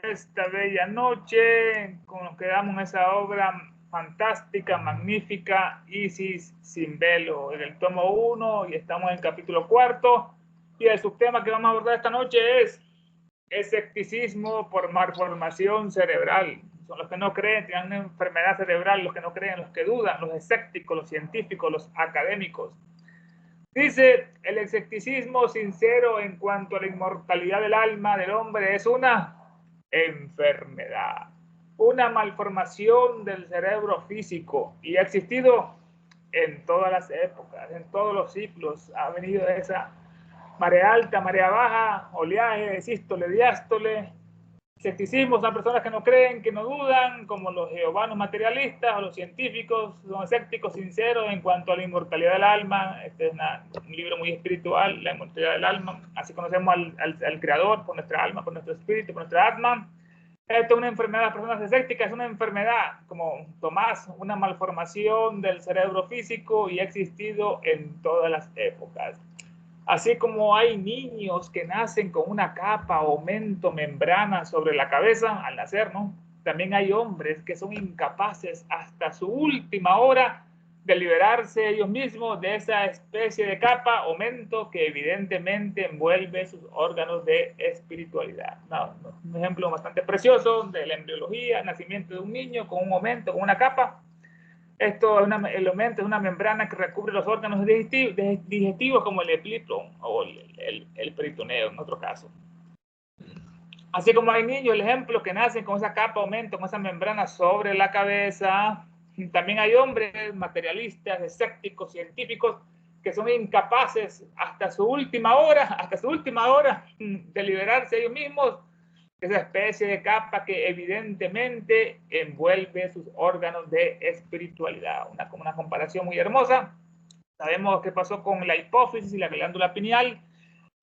esta bella noche, nos quedamos en esa obra fantástica, magnífica, Isis sin velo, en el tomo 1 y estamos en el capítulo 4. Y el subtema que vamos a abordar esta noche es escepticismo por malformación cerebral. Son los que no creen, tienen una enfermedad cerebral, los que no creen, los que dudan, los escépticos, los científicos, los académicos. Dice, el escepticismo sincero en cuanto a la inmortalidad del alma del hombre es una enfermedad, una malformación del cerebro físico y ha existido en todas las épocas, en todos los ciclos. Ha venido esa marea alta, marea baja, oleaje, sístole, diástole. Escepticismo son personas que no creen, que no dudan, como los jehovanos materialistas o los científicos, son escépticos sinceros en cuanto a la inmortalidad del alma. Este es un libro muy espiritual, la inmortalidad del alma. Así conocemos al Creador por nuestra alma, por nuestro espíritu, por nuestra alma. Esto es una enfermedad de personas escépticas, es una enfermedad, como Tomás, una malformación del cerebro físico y ha existido en todas las épocas. Así como hay niños que nacen con una capa o mento, membrana sobre la cabeza al nacer, ¿no? También hay hombres que son incapaces hasta su última hora de liberarse ellos mismos de esa especie de capa o mento que evidentemente envuelve sus órganos de espiritualidad. Un ejemplo bastante precioso de la embriología, el nacimiento de un niño con un aumento, con una capa. Esto es el aumento es una membrana que recubre los órganos digestivos como el epíplon o el peritoneo en otro caso. Así como hay niños, el ejemplo, que nacen con esa capa aumento, con esa membrana sobre la cabeza, también hay hombres materialistas, escépticos, científicos, que son incapaces hasta su última hora de liberarse ellos mismos esa especie de capa que evidentemente envuelve sus órganos de espiritualidad. Una comparación muy hermosa. Sabemos qué pasó con la hipófisis y la glándula pineal,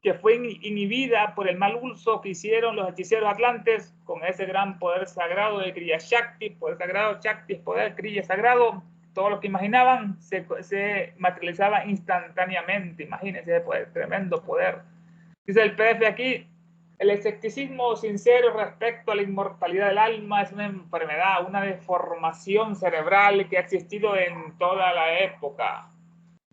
que fue inhibida por el mal uso que hicieron los hechiceros atlantes con ese gran poder sagrado de Kriya Shakti, poder sagrado, Shakti, poder, Kriya sagrado. Todo lo que imaginaban se materializaba instantáneamente. Imagínense ese poder, tremendo poder. Dice el PDF aquí, el escepticismo sincero respecto a la inmortalidad del alma es una enfermedad, una deformación cerebral que ha existido en toda la época.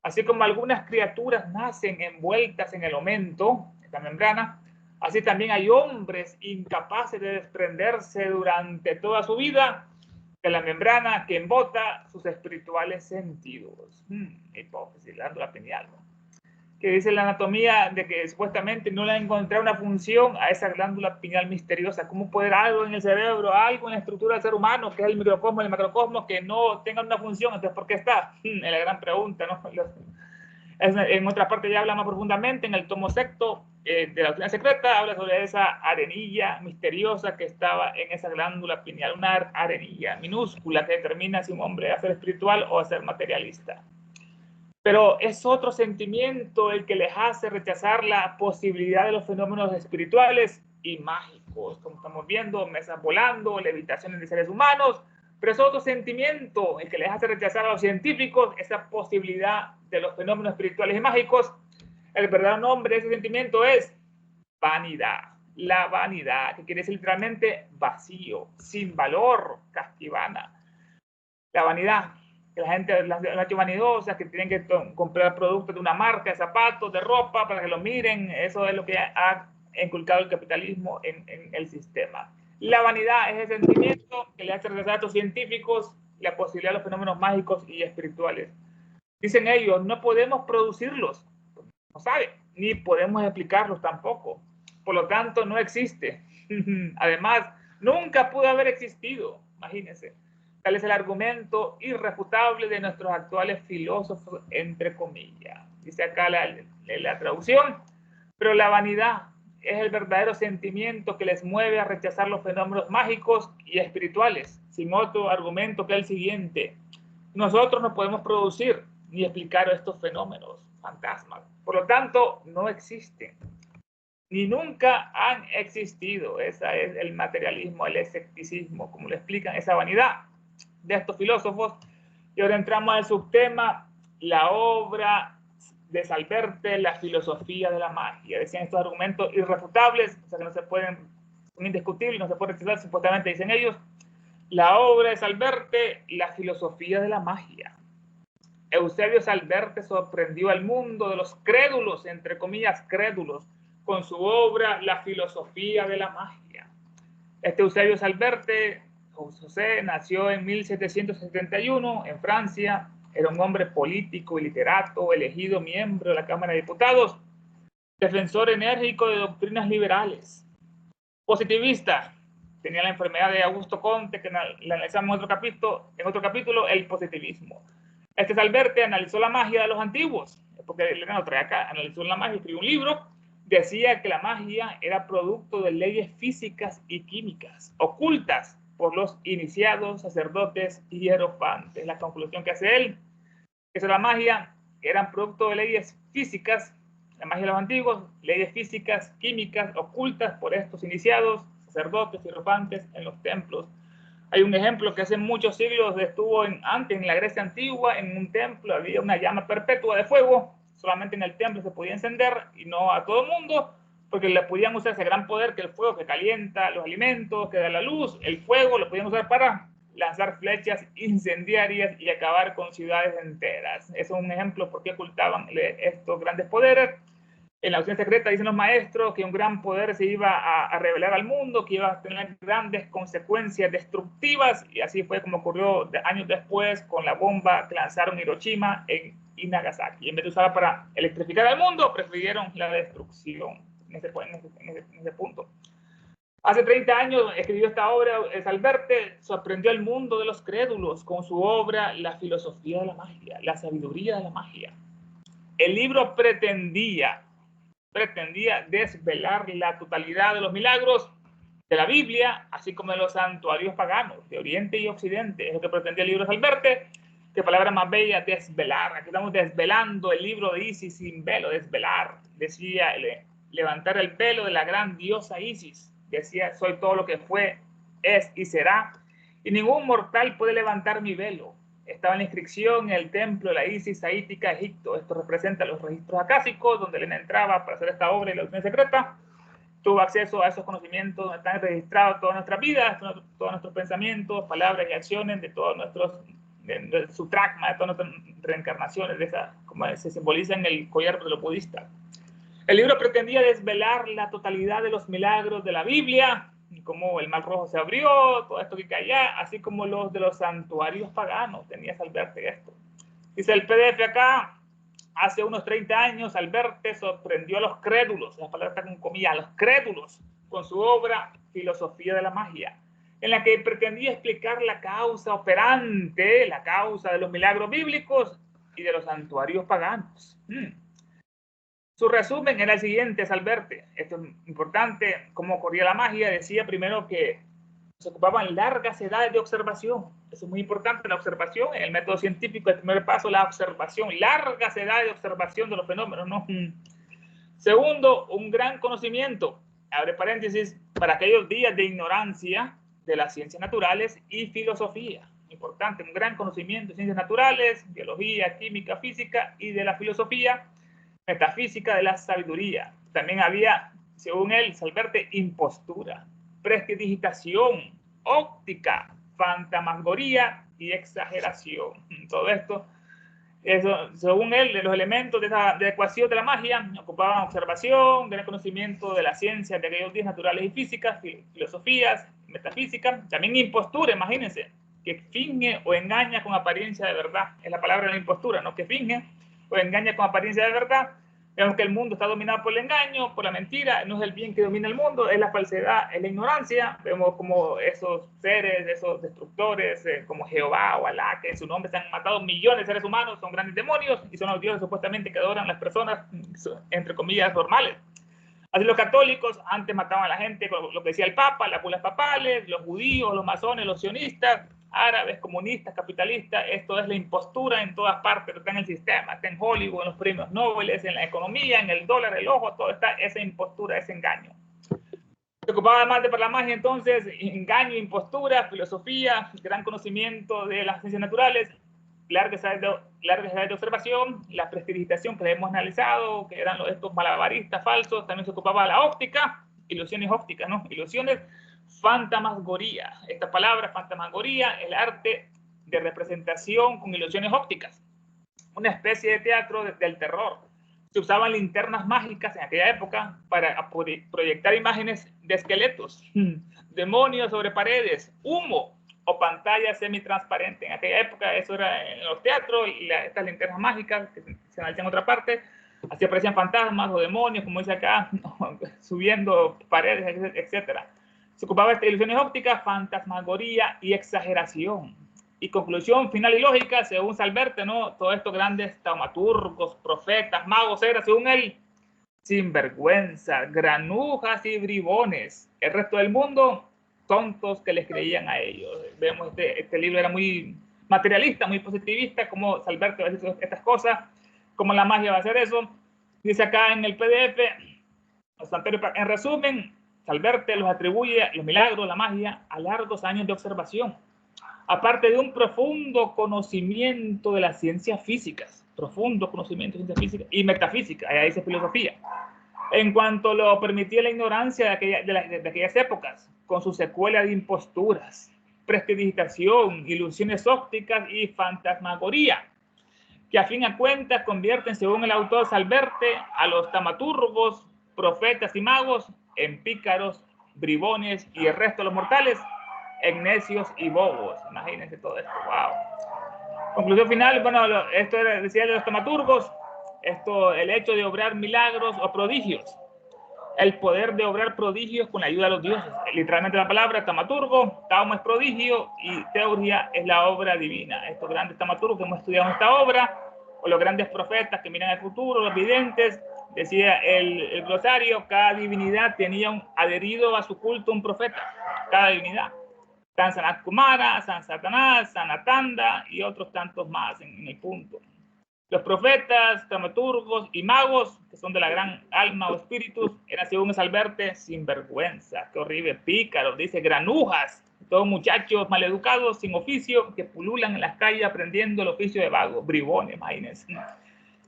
Así como algunas criaturas nacen envueltas en el aumento, esta membrana, así también hay hombres incapaces de desprenderse durante toda su vida de la membrana que embota sus espirituales sentidos. Hipófisis, glándula pineal, ¿no? Que dice la anatomía de que supuestamente no le ha encontrado una función a esa glándula pineal misteriosa. ¿Cómo puede haber algo en el cerebro, algo en la estructura del ser humano, que es el microcosmos, el macrocosmos, que no tenga una función? Entonces, ¿por qué está? Es la gran pregunta, ¿no? En otra parte ya habla más profundamente, en el tomo sexto de la doctrina secreta, habla sobre esa arenilla misteriosa que estaba en esa glándula pineal, una arenilla minúscula que determina si un hombre va a ser espiritual o a ser materialista. Pero es otro sentimiento el que les hace rechazar la posibilidad de los fenómenos espirituales y mágicos, como estamos viendo, mesas volando, levitaciones de seres humanos, pero es otro sentimiento el que les hace rechazar a los científicos esa posibilidad de los fenómenos espirituales y mágicos. El verdadero nombre de ese sentimiento es vanidad. La vanidad, que quiere decir literalmente vacío, sin valor, casquivana. La vanidad, que la gente, las vanidosas, que tienen que comprar productos de una marca, de zapatos, de ropa, para que lo miren. Eso es lo que ha inculcado el capitalismo en el sistema. La vanidad es el sentimiento que le hace regresar a los científicos la posibilidad de los fenómenos mágicos y espirituales. Dicen ellos, no podemos producirlos, no sabe, ni podemos explicarlos tampoco. Por lo tanto, no existe. Además, nunca pudo haber existido, imagínense. Tal es el argumento irrefutable de nuestros actuales filósofos, entre comillas. Dice acá la traducción, pero la vanidad es el verdadero sentimiento que les mueve a rechazar los fenómenos mágicos y espirituales, sin otro argumento que el siguiente. Nosotros no podemos producir ni explicar estos fenómenos fantasmas. Por lo tanto, no existen. Ni nunca han existido. Ese es el materialismo, el escepticismo, como lo explican, esa vanidad de estos filósofos. Y ahora entramos al subtema, la obra de Salverte, la filosofía de la magia. Decían estos argumentos irrefutables, o sea que no se pueden son indiscutibles, no se puede rechazar, supuestamente dicen ellos. La obra de Salverte, La filosofía de la magia. Eusebio Salverte sorprendió al mundo de los crédulos, entre comillas crédulos, con su obra La filosofía de la magia. Este Eusebio Salverte, José, nació en 1771 en Francia. Era un hombre político y literato, elegido miembro de la Cámara de Diputados, defensor enérgico de doctrinas liberales, positivista. Tenía la enfermedad de Augusto Comte, que la analizamos en otro capítulo, el positivismo. Este Salverte analizó la magia de los antiguos, porque él no trae acá, analizó la magia, escribió un libro, decía que la magia era producto de leyes físicas y químicas, ocultas por los iniciados, sacerdotes y hierofantes. La conclusión que hace él, que la magia eran producto de leyes físicas, la magia de los antiguos, leyes físicas, químicas, ocultas por estos iniciados, sacerdotes y hierofantes en los templos. Hay un ejemplo que hace muchos siglos estuvo antes en la Grecia antigua, en un templo había una llama perpetua de fuego, solamente en el templo se podía encender y no a todo el mundo, porque le podían usar ese gran poder que el fuego que calienta los alimentos, que da la luz, el fuego lo podían usar para lanzar flechas incendiarias y acabar con ciudades enteras. Eso es un ejemplo por qué ocultaban estos grandes poderes. En la ausencia secreta dicen los maestros que un gran poder se iba a revelar al mundo, que iba a tener grandes consecuencias destructivas, y así fue como ocurrió años después con la bomba que lanzaron Hiroshima y Nagasaki. En vez de usarla para electrificar al mundo, prefirieron la destrucción en ese punto. Hace 30 años escribió esta obra. Salverte sorprendió al mundo de los crédulos con su obra La filosofía de la magia, la sabiduría de la magia. El libro pretendía desvelar la totalidad de los milagros de la Biblia, así como de los santuarios paganos de Oriente y Occidente. Es lo que pretendía el libro de Salverte. Qué palabra más bella, desvelar. Aquí estamos desvelando el libro de Isis sin velo, desvelar. Decía, levantar el velo de la gran diosa Isis. Decía, soy todo lo que fue, es y será, y ningún mortal puede levantar mi velo. Estaba en la inscripción en el templo de la Isis Saítica, Egipto. Esto representa los registros acásicos, donde Elena entraba para hacer esta obra y la audición secreta. Tuvo acceso a esos conocimientos donde están registrados todas nuestras vidas, todos nuestros pensamientos, palabras y acciones, de todos nuestros, de su tracma, de todas nuestras reencarnaciones, de esa, como se simboliza en el collar de los budistas. El libro pretendía desvelar la totalidad de los milagros de la Biblia, cómo el Mar Rojo se abrió, todo esto que caía, así como los de los santuarios paganos. Tenía Salverte esto. Dice el PDF acá, hace unos 30 años Salverte sorprendió a los crédulos, la palabra está con comillas, a los crédulos, con su obra Filosofía de la magia, en la que pretendía explicar la causa operante, la causa de los milagros bíblicos y de los santuarios paganos. Su resumen era el siguiente, Salverte. Esto es importante, cómo ocurría la magia. Decía primero que se ocupaban largas edades de observación. Eso es muy importante, la observación. En el método científico, el primer paso, la observación. Largas edades de observación de los fenómenos, ¿no? Segundo, un gran conocimiento, abre paréntesis, para aquellos días de ignorancia de las ciencias naturales y filosofía. Importante, un gran conocimiento de ciencias naturales, biología, química, física y de la filosofía, metafísica de la sabiduría. También había, según él, Salverte, impostura, prestidigitación, óptica, fantasmagoría y exageración. Todo esto, eso, según él, los elementos de la ecuación de la magia ocupaban observación, gran conocimiento de la ciencia de aquellos días naturales y físicas, filosofías, metafísica, también impostura, imagínense, que finge o engaña con apariencia de verdad. Es la palabra de la impostura, ¿no? Que finge o engaña con apariencia de verdad. Vemos que el mundo está dominado por el engaño, por la mentira. No es el bien que domina el mundo, es la falsedad, es la ignorancia. Vemos como esos seres, esos destructores, como Jehová o Alá, que en su nombre se han matado millones de seres humanos, son grandes demonios y son los dioses supuestamente que adoran las personas, entre comillas, normales. Así los católicos antes mataban a la gente con lo que decía el Papa, las bulas papales, los judíos, los masones, los sionistas, árabes, comunistas, capitalistas. Esto es la impostura en todas partes, está en el sistema, está en Hollywood, en los premios Nobel, en la economía, en el dólar, el ojo, todo está esa impostura, ese engaño. Se ocupaba además de para la magia entonces, engaño, impostura, filosofía, gran conocimiento de las ciencias naturales, largas edades de observación, la prestidigitación que hemos analizado, que eran estos malabaristas falsos. También se ocupaba la óptica, ilusiones ópticas, ¿no? Ilusiones, fantasmagoría. Esta palabra, fantasmagoría, el arte de representación con ilusiones ópticas. Una especie de teatro del terror. Se usaban linternas mágicas en aquella época para proyectar imágenes de esqueletos, demonios sobre paredes, humo o pantalla semitransparente. En aquella época eso era en los teatros, y estas linternas mágicas que se analizan en otra parte, así aparecían fantasmas o demonios, como dice acá, subiendo paredes, etc. Se ocupaba de ilusiones ópticas, fantasmagoría y exageración. Y conclusión final y lógica, según Salverte, ¿no? Todos estos grandes taumaturgos, profetas, magos, eran, según él, sinvergüenza, granujas y bribones. El resto del mundo, tontos que les creían a ellos. Vemos, este libro era muy materialista, muy positivista, como Salverte va a decir estas cosas, como la magia va a hacer eso. Dice acá en el PDF, en resumen, Salverte los atribuye, los milagros, la magia, a largos años de observación, aparte de un profundo conocimiento de las ciencias físicas, profundo conocimiento de ciencias físicas y metafísica, ahí dice filosofía, en cuanto lo permitía la ignorancia de aquellas épocas, con su secuela de imposturas, prestidigitación, ilusiones ópticas y fantasmagoría, que a fin de cuentas convierten, según el autor Salverte, a los taumaturgos, profetas y magos en pícaros, bribones y el resto de los mortales en necios y bobos. Imagínense todo esto. Wow. Conclusión final, bueno, esto decía de los taumaturgos, el hecho de obrar milagros o prodigios, el poder de obrar prodigios con la ayuda de los dioses. Literalmente la palabra taumaturgo, tauma es prodigio y teurgia es la obra divina. Estos grandes taumaturgos que hemos estudiado en esta obra, o los grandes profetas que miran el futuro, los videntes, decía el glosario, cada divinidad tenía adherido a su culto un profeta, cada divinidad. San Sanat Kumara, San Satanás, San Atanda y otros tantos más en el punto. Los profetas, dramaturgos y magos, que son de la gran alma o espíritus, eran, según Salverte, sinvergüenza, qué horrible, pícaros, dice, granujas, todos muchachos maleducados, sin oficio, que pululan en las calles aprendiendo el oficio de vago, bribones, imagínense.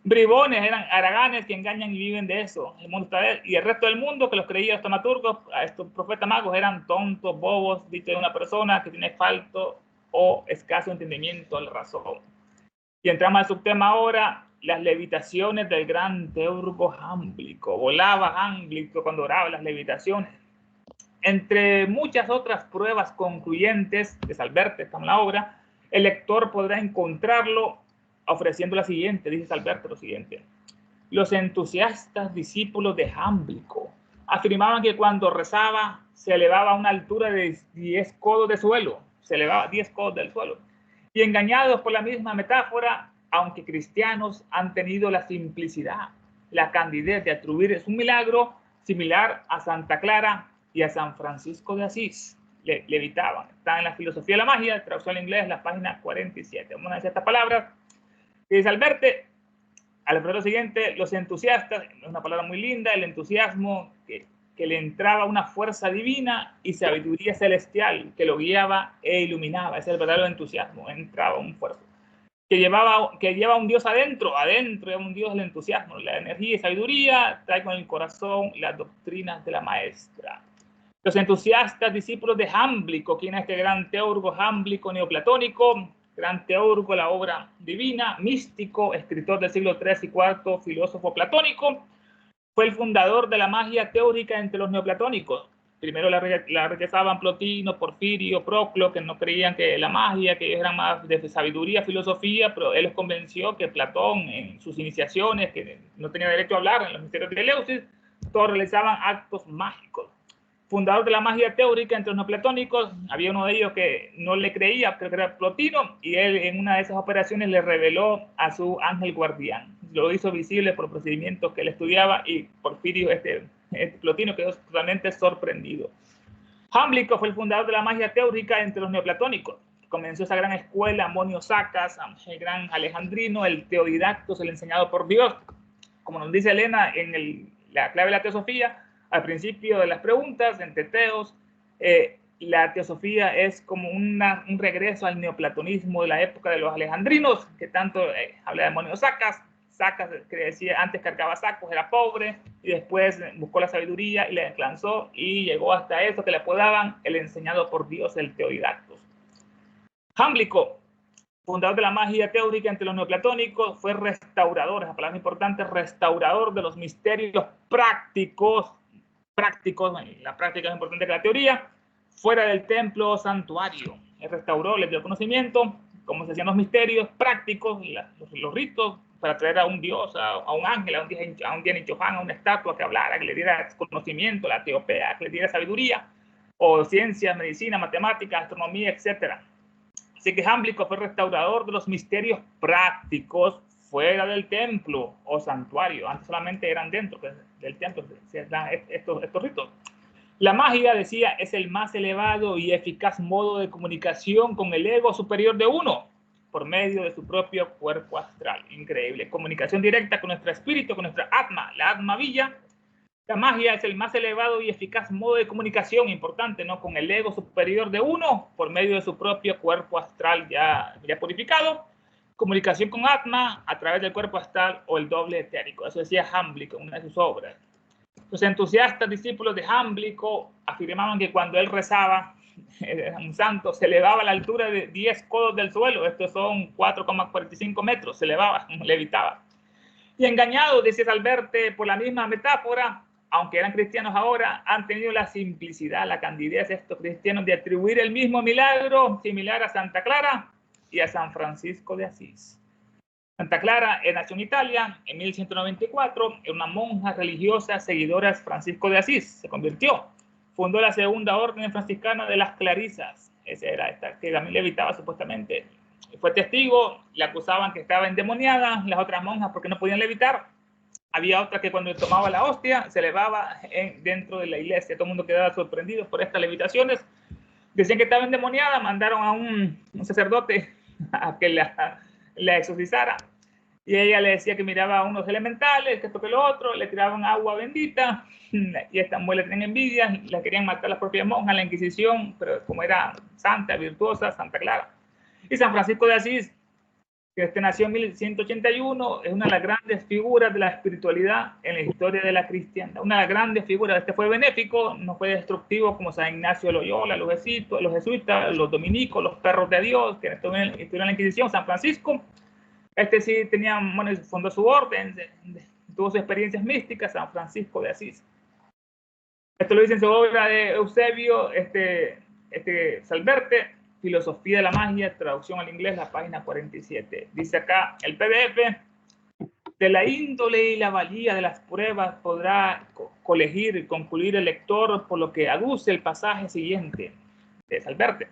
Bribones eran haraganes que engañan y viven de eso. El mundo está y el resto del mundo que los creía los taumaturgos, a estos profetas magos, eran tontos, bobos, dicho de una persona que tiene falto o escaso entendimiento de la razón. Y entramos al subtema ahora, las levitaciones del gran teurgo Jámblico. Volaba Jámblico cuando oraba, las levitaciones. Entre muchas otras pruebas concluyentes de Salverte, está en la obra, el lector podrá encontrarlo ofreciendo la siguiente, dice Salverte lo siguiente. Los entusiastas discípulos de Jámblico afirmaban que cuando rezaba se elevaba a una altura de 10 codos de suelo, se elevaba 10 codos del suelo. Y engañados por la misma metáfora, aunque cristianos, han tenido la simplicidad, la candidez de atribuir un milagro similar a Santa Clara y a San Francisco de Asís. Levitaban. Está en la Filosofía de la Magia, traducción al inglés, la página 47. Vamos a decir estas palabras. Dice Salverte, al referir lo siguiente, los entusiastas, es una palabra muy linda, el entusiasmo que le entraba una fuerza divina y sabiduría celestial que lo guiaba e iluminaba. Ese es el verdadero entusiasmo, entraba un fuerza. Que lleva un Dios adentro lleva un Dios del entusiasmo, la energía y sabiduría, trae con el corazón las doctrinas de la maestra. Los entusiastas discípulos de Jámblico, quien es este gran teurgo jámblico neoplatónico, gran teurgo, la obra divina, místico, escritor del siglo III y IV, filósofo platónico, fue el fundador de la magia teórica entre los neoplatónicos. Primero la rechazaban Plotino, Porfirio, Proclo, que no creían que la magia, que ellos eran más de sabiduría, filosofía, pero él los convenció que Platón, en sus iniciaciones, que no tenía derecho a hablar en los misterios de Eleusis, todos realizaban actos mágicos. Fundador de la magia teórica entre los neoplatónicos, había uno de ellos que no le creía, creo que era Plotino, y él en una de esas operaciones le reveló a su ángel guardián. Lo hizo visible por procedimientos que él estudiaba, y Porfirio, Plotino, quedó totalmente sorprendido. Jámblico fue el fundador de la magia teórica entre los neoplatónicos. Comenzó esa gran escuela, Amonio Sacas, el gran alejandrino, el teodidactos, el enseñado por Dios. Como nos dice Elena en la clave de la teosofía, al principio de las preguntas, en Teteos, la teosofía es como un regreso al neoplatonismo de la época de los alejandrinos, que tanto habla de Amonio Sacas, sacas, que decía, antes cargaba sacos, era pobre, y después buscó la sabiduría y la alcanzó, y llegó hasta eso que le apodaban el enseñado por Dios, el Teodidactos. Jámblico, fundador de la magia teórica entre los neoplatónicos, fue restaurador, esa palabra importante, restaurador de los misterios prácticos, la práctica es importante que la teoría, fuera del templo o santuario. Él restauró, le dio conocimiento, cómo se hacían los misterios prácticos, los ritos, para traer a un dios, a un ángel, a un día Nichohan, a una estatua que hablara, que le diera conocimiento, la teopea, que le diera sabiduría, o ciencias, medicina, matemáticas, astronomía, etc. Así que Jámblico fue restaurador de los misterios prácticos fuera del templo o santuario. Antes solamente eran dentro del templo estos ritos. La magia, decía, es el más elevado y eficaz modo de comunicación con el ego superior de uno, por medio de su propio cuerpo astral. Increíble. Comunicación directa con nuestro espíritu, con nuestra atma, la atma villa. La magia es el más elevado y eficaz modo de comunicación, importante, ¿no? Con el ego superior de uno, por medio de su propio cuerpo astral ya purificado. Comunicación con Atma a través del cuerpo astral o el doble etérico. Eso decía Jámblico en una de sus obras. Los entusiastas discípulos de Jámblico afirmaban que cuando él rezaba, un santo, se elevaba a la altura de 10 codos del suelo. Estos son 4,45 metros. Se elevaba, levitaba. Y engañados, dice Salverte, por la misma metáfora, aunque eran cristianos ahora, han tenido la simplicidad, la candidez de estos cristianos de atribuir el mismo milagro similar a Santa Clara y a San Francisco de Asís. Santa Clara nació en Italia en 1194, era una monja religiosa seguidora de Francisco de Asís, se convirtió, fundó la segunda orden franciscana de las Clarisas, esa era esta, que también levitaba supuestamente. Fue testigo, le acusaban que estaba endemoniada, las otras monjas porque no podían levitar. Había otra que cuando tomaba la hostia se elevaba dentro de la iglesia, todo el mundo quedaba sorprendido por estas levitaciones. Decían que estaba endemoniada, mandaron a un sacerdote a que la exorcizara, y ella le decía que miraba a unos elementales, que esto que lo otro, le tiraban agua bendita, y estas mujeres le tenían envidia, la querían matar las propias monjas, la Inquisición, pero como era santa, virtuosa, Santa Clara. Y San Francisco de Asís, que nació en 1181, es una de las grandes figuras de la espiritualidad en la historia de la cristiandad. Una de las grandes figuras. Este fue benéfico, no fue destructivo como San Ignacio de Loyola, los jesuitas, los dominicos, los perros de Dios, que estuvieron en la Inquisición. San Francisco, este sí tenía, bueno, fundó su orden, tuvo sus experiencias místicas, San Francisco de Asís. Esto lo dice en su obra de Eusebio, Salverte, Filosofía de la Magia, traducción al inglés, la página 47. Dice acá el PDF: de la índole y la valía de las pruebas podrá colegir y concluir el lector por lo que aduce el pasaje siguiente de Salverte.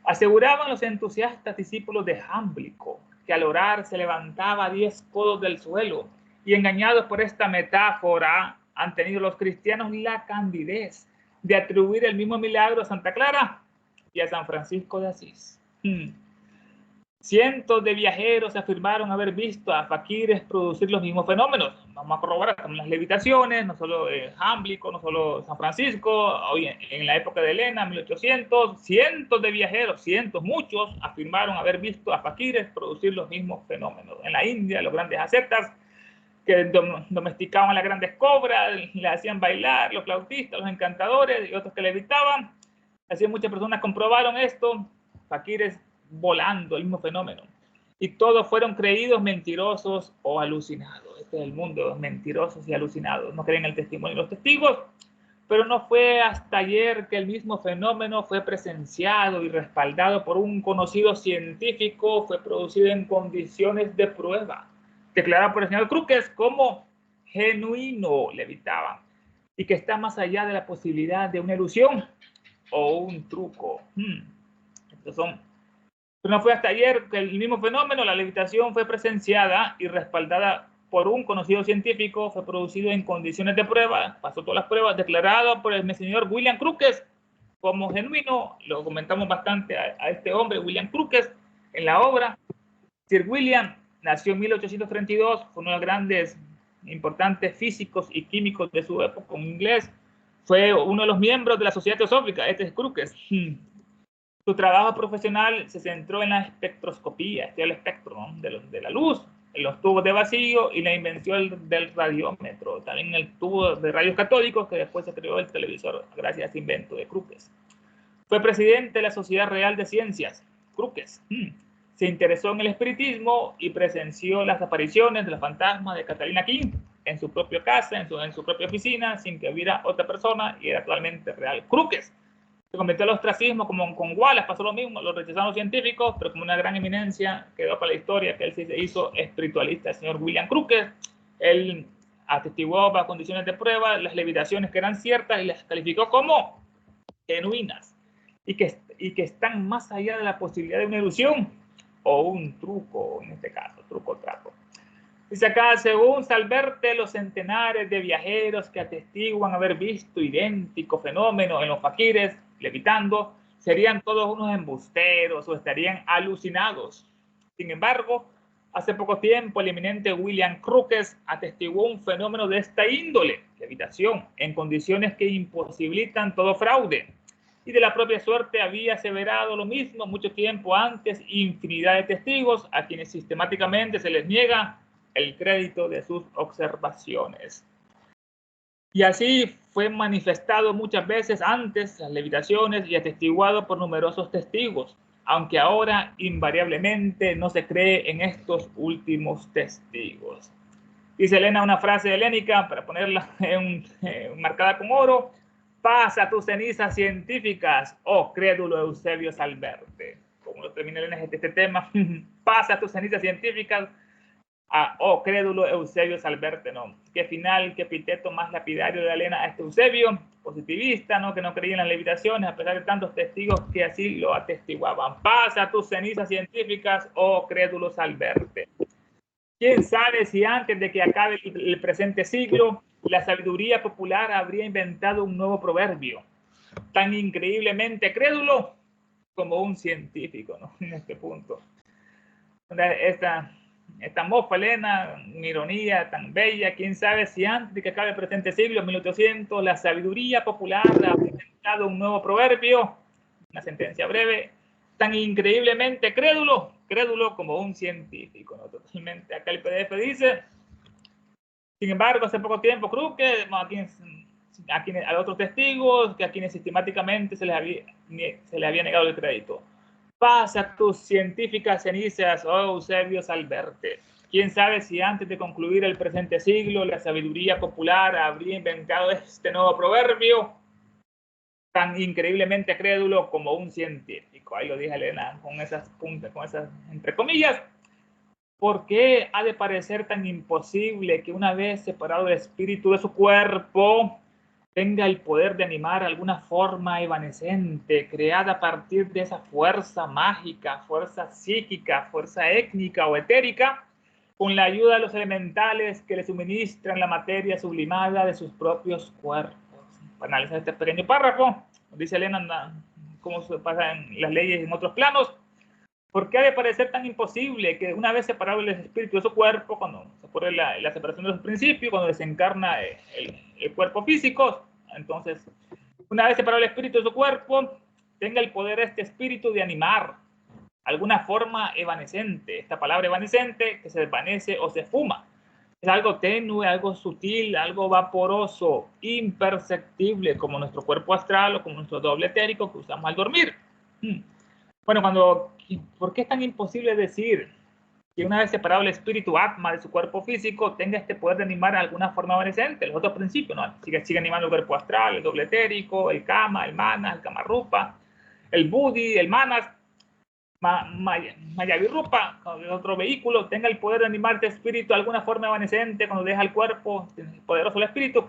Aseguraban los entusiastas discípulos de Jámblico que al orar se levantaba a 10 codos del suelo, y engañados por esta metáfora han tenido los cristianos la candidez de atribuir el mismo milagro a Santa Clara y a San Francisco de Asís. Cientos de viajeros afirmaron haber visto a faquires producir los mismos fenómenos. Vamos a corroborar también las levitaciones, no solo Jámblico, no solo San Francisco, hoy en la época de Elena, 1800, cientos de viajeros, muchos, afirmaron haber visto a faquires producir los mismos fenómenos. En la India, los grandes ascetas que domesticaban las grandes cobras, le hacían bailar, los flautistas, los encantadores y otros que levitaban. Así muchas personas comprobaron esto, faquires volando, el mismo fenómeno. Y todos fueron creídos mentirosos o alucinados. Este es el mundo, los mentirosos y alucinados. No creen el testimonio de los testigos, pero no fue hasta ayer que el mismo fenómeno fue presenciado y respaldado por un conocido científico, fue producido en condiciones de prueba, declarado por el señor Crookes como genuino, levitaba, y que está más allá de la posibilidad de una ilusión o un truco. Estos son. Pero no fue hasta ayer que el mismo fenómeno, la levitación, fue presenciada y respaldada por un conocido científico, fue producido en condiciones de prueba, pasó todas las pruebas, declarado por el señor William Crookes como genuino. Lo comentamos bastante a este hombre, William Crookes, en la obra. Sir William nació en 1832, fue uno de los grandes, importantes físicos y químicos de su época, un inglés. Fue uno de los miembros de la Sociedad Teosófica, este es Crookes. Su trabajo profesional se centró en la espectroscopía, el espectro, ¿no?, de la luz. los tubos de vacío y la invención del radiómetro, también el tubo de rayos catódicos, que después se creó el televisor gracias a ese invento de Crookes. Fue presidente de la Sociedad Real de Ciencias, Crookes. Se interesó en el espiritismo y presenció las apariciones de los fantasmas de Catalina King en su propia casa, en su propia oficina, sin que hubiera otra persona, y era totalmente real. Crookes se convirtió al ostracismo, como con Wallace pasó lo mismo, lo rechazaron los científicos, pero como una gran eminencia quedó para la historia que él se hizo espiritualista, el señor William Crookes. Él atestiguó bajo condiciones de prueba las levitaciones que eran ciertas y las calificó como genuinas y que están más allá de la posibilidad de una ilusión o un truco, en este caso, truco o trapo. Dice acá, según Salverte, los centenares de viajeros que atestiguan haber visto idéntico fenómeno en los faquires, levitando, serían todos unos embusteros o estarían alucinados. Sin embargo, hace poco tiempo el eminente William Crookes atestiguó un fenómeno de esta índole, levitación, en condiciones que imposibilitan todo fraude. Y de la propia suerte había aseverado lo mismo mucho tiempo antes infinidad de testigos a quienes sistemáticamente se les niega el crédito de sus observaciones. Y así fue manifestado muchas veces antes las levitaciones y atestiguado por numerosos testigos, aunque ahora invariablemente no se cree en estos últimos testigos. Dice Elena una frase helénica para ponerla marcada con oro: pasa tus cenizas científicas, oh crédulo Eusebio Salverte. Como lo termina Elena este tema, pasa tus cenizas científicas, oh crédulo Eusebio Salverte, ¿no? Qué final, qué epíteto más lapidario de Elena a este Eusebio, positivista, ¿no? Que no creía en las levitaciones, a pesar de tantos testigos que así lo atestiguaban. Pasa tus cenizas científicas, oh crédulo Salverte. ¿Quién sabe si antes de que acabe el presente siglo, la sabiduría popular habría inventado un nuevo proverbio, tan increíblemente crédulo como un científico, ¿no? En este punto. Esta mofa, Elena, una ironía tan bella, quién sabe si antes de que acabe el presente siglo, en 1800, la sabiduría popular habría inventado un nuevo proverbio, una sentencia breve, tan increíblemente crédulo como un científico, ¿no? Totalmente. Acá el PDF dice, sin embargo, hace poco tiempo, Crookes, a otros testigos, que a quienes sistemáticamente se les había negado el crédito. Pasa tus científicas cenizas, oh Eusebio Salverte. Quién sabe si antes de concluir el presente siglo, la sabiduría popular habría inventado este nuevo proverbio, tan increíblemente crédulo como un científico. Ahí lo dije Elena con esas puntas, con esas entre comillas. ¿Por qué ha de parecer tan imposible que una vez separado el espíritu de su cuerpo tenga el poder de animar alguna forma evanescente creada a partir de esa fuerza mágica, fuerza psíquica, fuerza étnica o etérica, con la ayuda de los elementales que le suministran la materia sublimada de sus propios cuerpos? Para analizar este pequeño párrafo, dice Elena cómo se pasan las leyes en otros planos. ¿Por qué ha de parecer tan imposible que una vez separado el espíritu de su cuerpo, cuando se ocurre la separación de los principios, cuando desencarna el cuerpo físico, entonces, una vez separado el espíritu de su cuerpo, tenga el poder este espíritu de animar alguna forma evanescente? Esta palabra evanescente, que se desvanece o se esfuma, es algo tenue, algo sutil, algo vaporoso, imperceptible, como nuestro cuerpo astral o como nuestro doble etérico que usamos al dormir. Bueno, ¿por qué es tan imposible decir que una vez separado el espíritu Atma de su cuerpo físico tenga este poder de animar alguna forma evanescente? Los otros principios, ¿no? Sigue animando el cuerpo astral, el doble etérico, el Kama, el Manas, el Kamarupa, el Buddhi, el Manas, Mayavirupa, el otro vehículo, tenga el poder de animar este espíritu de alguna forma evanescente cuando deja el cuerpo, poderoso el espíritu,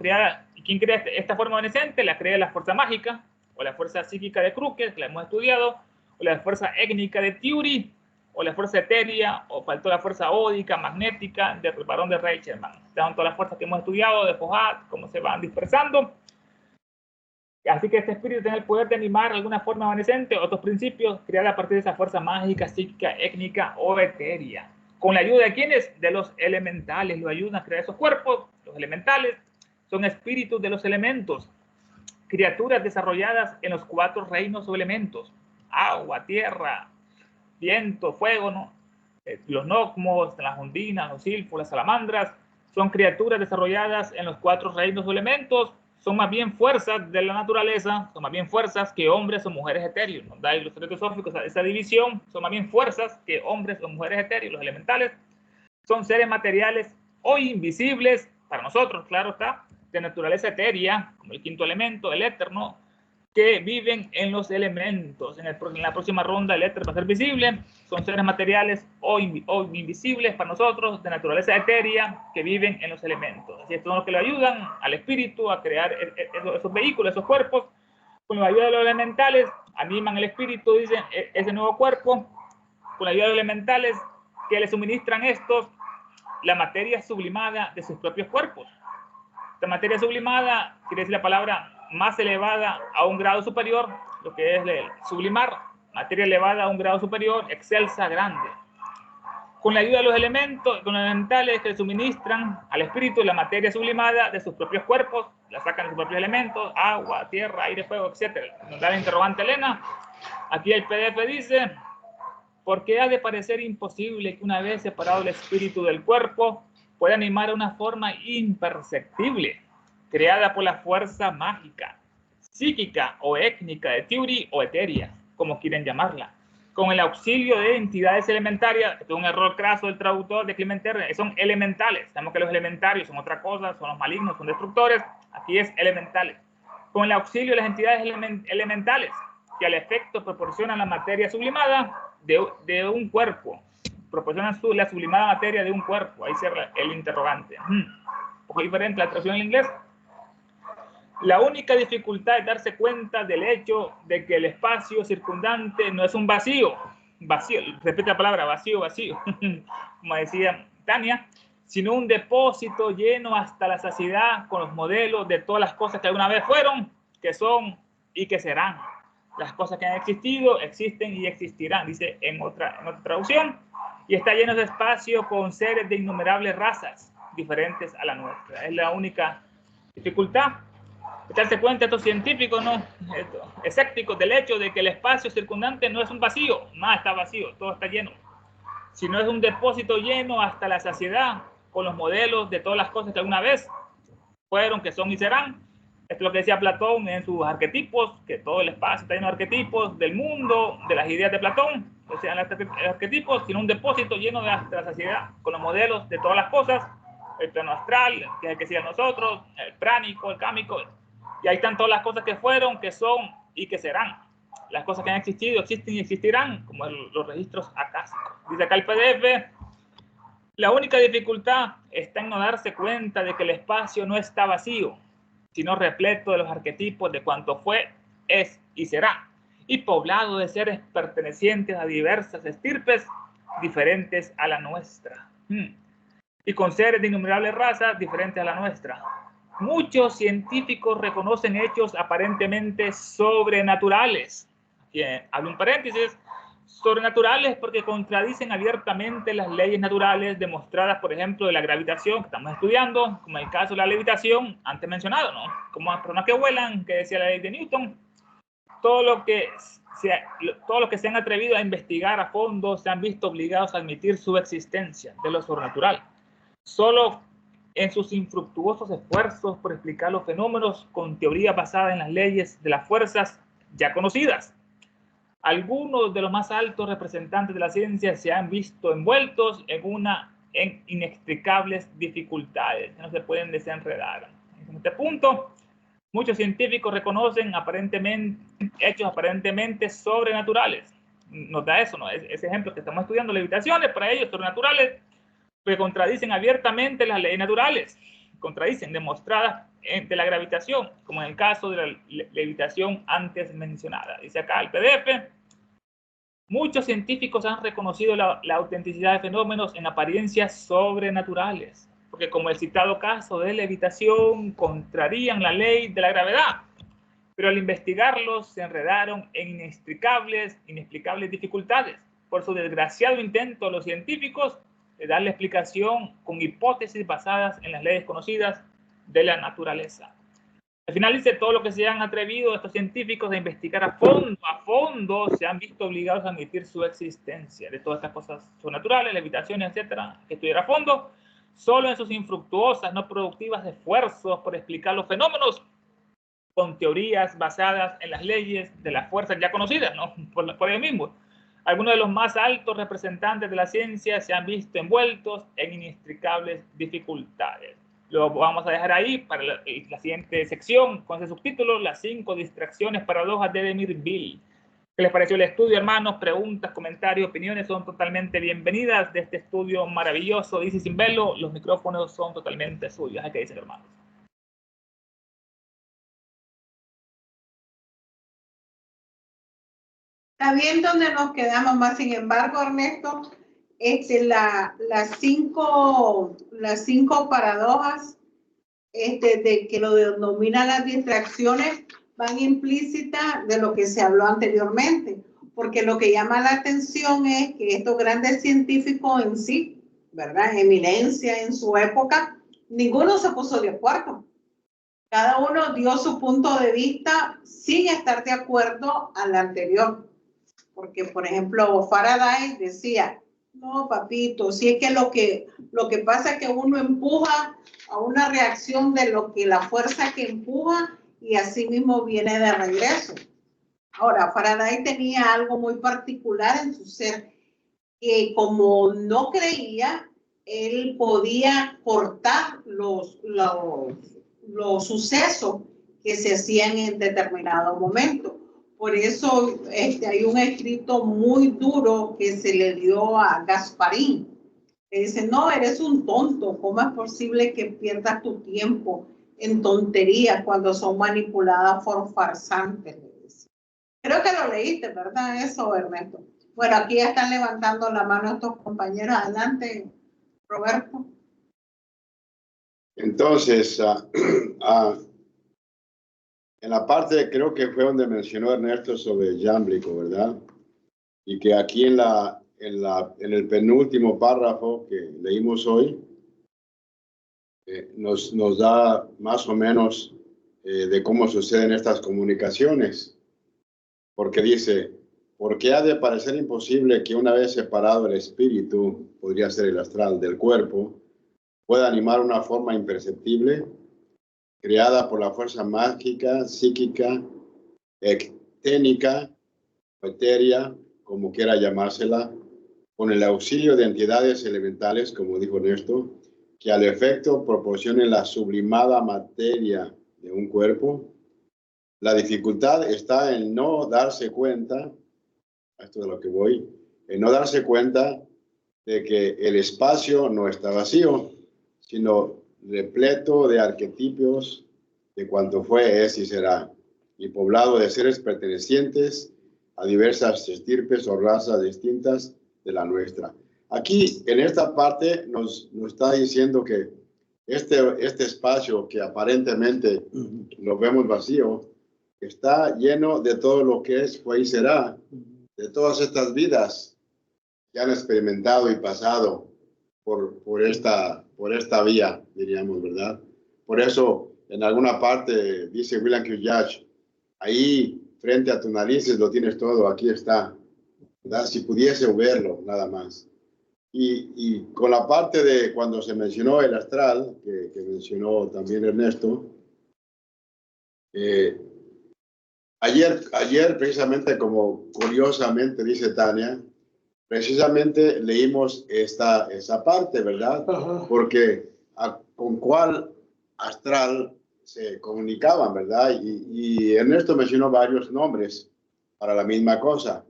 ¿y quién crea esta forma evanescente? La crea la fuerza mágica o la fuerza psíquica de Crookes, que la hemos estudiado, o la fuerza étnica de Thury, o la fuerza etérea, o faltó la fuerza ódica, magnética, del varón de Reichelman. Están todas las fuerzas que hemos estudiado de Foucault, cómo se van dispersando. Así que este espíritu tiene el poder de animar alguna forma evanescente, otros principios, creada a partir de esa fuerza mágica, psíquica, étnica o etérea. ¿Con la ayuda de quiénes? De los elementales. Lo ayudan a crear esos cuerpos. Los elementales son espíritus de los elementos, criaturas desarrolladas en los 4 reinos o elementos: agua, tierra, viento, fuego, ¿no? Los nocmos, las ondinas, los silfos, las salamandras, son criaturas desarrolladas en los 4 reinos o elementos, son más bien fuerzas de la naturaleza, son más bien fuerzas que hombres o mujeres etéreos. Nos da los teosóficos esa división, son más bien fuerzas que hombres o mujeres etéreos. Los elementales son seres materiales o invisibles, para nosotros, claro está, de naturaleza etérea, como el 5º elemento, el éter, ¿no?, que viven en los elementos. En la próxima ronda el éter va a ser visible. Son seres materiales o invisibles para nosotros, de naturaleza etérea, que viven en los elementos. Así es, son los que le ayudan al espíritu a crear esos vehículos, esos cuerpos. Con la ayuda de los elementales, animan el espíritu, dicen, ese nuevo cuerpo. Con la ayuda de los elementales, que le suministran estos la materia sublimada de sus propios cuerpos. Esta materia sublimada quiere decir la palabra más elevada a un grado superior, lo que es el sublimar, materia elevada a un grado superior, excelsa, grande. Con la ayuda de los elementos, con los elementales que le suministran al espíritu la materia sublimada de sus propios cuerpos, la sacan de sus propios elementos, agua, tierra, aire, fuego, etc. Nos da la interrogante Elena. Aquí el PDF dice: ¿por qué ha de parecer imposible que una vez separado el espíritu del cuerpo pueda animar a una forma imperceptible, creada por la fuerza mágica, psíquica o étnica de Tiuri o etérea, como quieren llamarla, con el auxilio de entidades elementarias? Esto es un error craso del traductor de Clemente, son elementales. Sabemos que los elementarios son otra cosa, son los malignos, son destructores. Aquí es elementales. Con el auxilio de las entidades elementales, que al efecto proporcionan la materia sublimada de un cuerpo, proporcionan la sublimada materia de un cuerpo. Ahí cierra el interrogante. Un poco diferente la traducción en inglés. La única dificultad es darse cuenta del hecho de que el espacio circundante no es un vacío, repite la palabra, vacío, como decía Tania, sino un depósito lleno hasta la saciedad con los modelos de todas las cosas que alguna vez fueron, que son y que serán. Las cosas que han existido, existen y existirán, dice en otra traducción, y está lleno de espacio con seres de innumerables razas diferentes a la nuestra. Es la única dificultad. Darse cuenta estos científicos, ¿no?, escépticos, del hecho de que el espacio circundante no es un vacío, nada está vacío, todo está lleno, sino es un depósito lleno hasta la saciedad con los modelos de todas las cosas que alguna vez fueron, que son y serán. Esto es lo que decía Platón en sus arquetipos, que todo el espacio está lleno de arquetipos del mundo, de las ideas de Platón, o sea, los arquetipos, sino un depósito lleno de hasta la saciedad con los modelos de todas las cosas, el plano astral, que es el que sigue a nosotros, el pránico, el cámico, y ahí están todas las cosas que fueron, que son y que serán. Las cosas que han existido, existen y existirán, como los registros acásicos. Dice acá el PDF: la única dificultad está en no darse cuenta de que el espacio no está vacío, sino repleto de los arquetipos de cuanto fue, es y será, y poblado de seres pertenecientes a diversas estirpes diferentes a la nuestra, y con seres de innumerables razas diferentes a la nuestra. Muchos científicos reconocen hechos aparentemente sobrenaturales. Aquí hablo un paréntesis: sobrenaturales porque contradicen abiertamente las leyes naturales demostradas, por ejemplo, de la gravitación que estamos estudiando, como el caso de la levitación antes mencionado, ¿no? Como las personas que vuelan, que decía la ley de Newton. Todos los que se han atrevido a investigar a fondo se han visto obligados a admitir su existencia de lo sobrenatural. Solo en sus infructuosos esfuerzos por explicar los fenómenos con teorías basadas en las leyes de las fuerzas ya conocidas, algunos de los más altos representantes de la ciencia se han visto envueltos en inextricables dificultades que no se pueden desenredar. En este punto, muchos científicos reconocen hechos aparentemente sobrenaturales. Nos da eso, ¿no? Ese ejemplo que estamos estudiando, levitaciones, para ellos sobrenaturales, que contradicen abiertamente las leyes naturales, contradicen demostradas de la gravitación, como en el caso de la levitación antes mencionada. Dice acá el PDF: muchos científicos han reconocido la autenticidad de fenómenos en apariencias sobrenaturales, porque como el citado caso de levitación contrarían la ley de la gravedad, pero al investigarlos se enredaron en inexplicables dificultades. Por su desgraciado intento, los científicos de darle explicación con hipótesis basadas en las leyes conocidas de la naturaleza. Al final dice, todo lo que se han atrevido estos científicos a investigar a fondo, se han visto obligados a admitir su existencia de todas estas cosas sobrenaturales, levitaciones, etcétera, que estudiar a fondo, solo en sus infructuosas, no productivas esfuerzos por explicar los fenómenos con teorías basadas en las leyes de las fuerzas ya conocidas, ¿no? por ellos mismos. Algunos de los más altos representantes de la ciencia se han visto envueltos en inextricables dificultades. Lo vamos a dejar ahí para la siguiente sección con ese subtítulo, las 5 distracciones paradojas de Demir Bill. ¿Qué les pareció el estudio, hermanos? Preguntas, comentarios, opiniones son totalmente bienvenidas de este estudio maravilloso. Dice sin verlo, los micrófonos son totalmente suyos. ¿Qué dicen, hermanos? Está bien donde nos quedamos más. Sin embargo, Ernesto, las cinco paradojas de que lo denominan las distracciones van implícitas de lo que se habló anteriormente, porque lo que llama la atención es que estos grandes científicos en sí, ¿verdad? Eminencia en su época, ninguno se puso de acuerdo. Cada uno dio su punto de vista sin estar de acuerdo al anterior. Porque, por ejemplo, Faraday decía, no, papito, si es que lo que pasa es que uno empuja a una reacción de lo que la fuerza que empuja y así mismo viene de regreso. Ahora, Faraday tenía algo muy particular en su ser, que como no creía, él podía cortar los sucesos que se hacían en determinado momento. Por eso hay un escrito muy duro que se le dio a Gasparín. Que dice, no, eres un tonto. ¿Cómo es posible que pierdas tu tiempo en tonterías cuando son manipuladas por farsantes? Creo que lo leíste, ¿verdad? Eso, Ernesto. Bueno, aquí ya están levantando la mano estos compañeros. Adelante, Roberto. Entonces, en la parte, creo que fue donde mencionó Ernesto sobre Jámblico, ¿verdad? Y que aquí en el penúltimo párrafo que leímos hoy, nos da más o menos de cómo suceden estas comunicaciones. Porque dice, ¿por qué ha de parecer imposible que una vez separado el espíritu, podría ser el astral, del cuerpo, pueda animar una forma imperceptible, creada por la fuerza mágica, psíquica, ecténica, etérea, como quiera llamársela, con el auxilio de entidades elementales, como dijo Ernesto, que al efecto proporcionen la sublimada materia de un cuerpo? La dificultad está en no darse cuenta, esto es a lo que voy, en no darse cuenta de que el espacio no está vacío, sino repleto de arquetipos de cuanto fue, es y será, y poblado de seres pertenecientes a diversas estirpes o razas distintas de la nuestra. Aquí, en esta parte, nos está diciendo que este espacio que aparentemente lo vemos vacío, está lleno de todo lo que es, fue y será, de todas estas vidas que han experimentado y pasado por esta vía, diríamos, ¿verdad? Por eso, en alguna parte, dice William Q. Judge, ahí, frente a tu narices, lo tienes todo, aquí está, ¿verdad? Si pudiese verlo, nada más. Y con la parte de cuando se mencionó el astral, que mencionó también Ernesto, ayer, precisamente, como curiosamente dice Tania, precisamente leímos esa parte, ¿verdad? Porque con cuál astral se comunicaban, ¿verdad? Y Ernesto mencionó varios nombres para la misma cosa.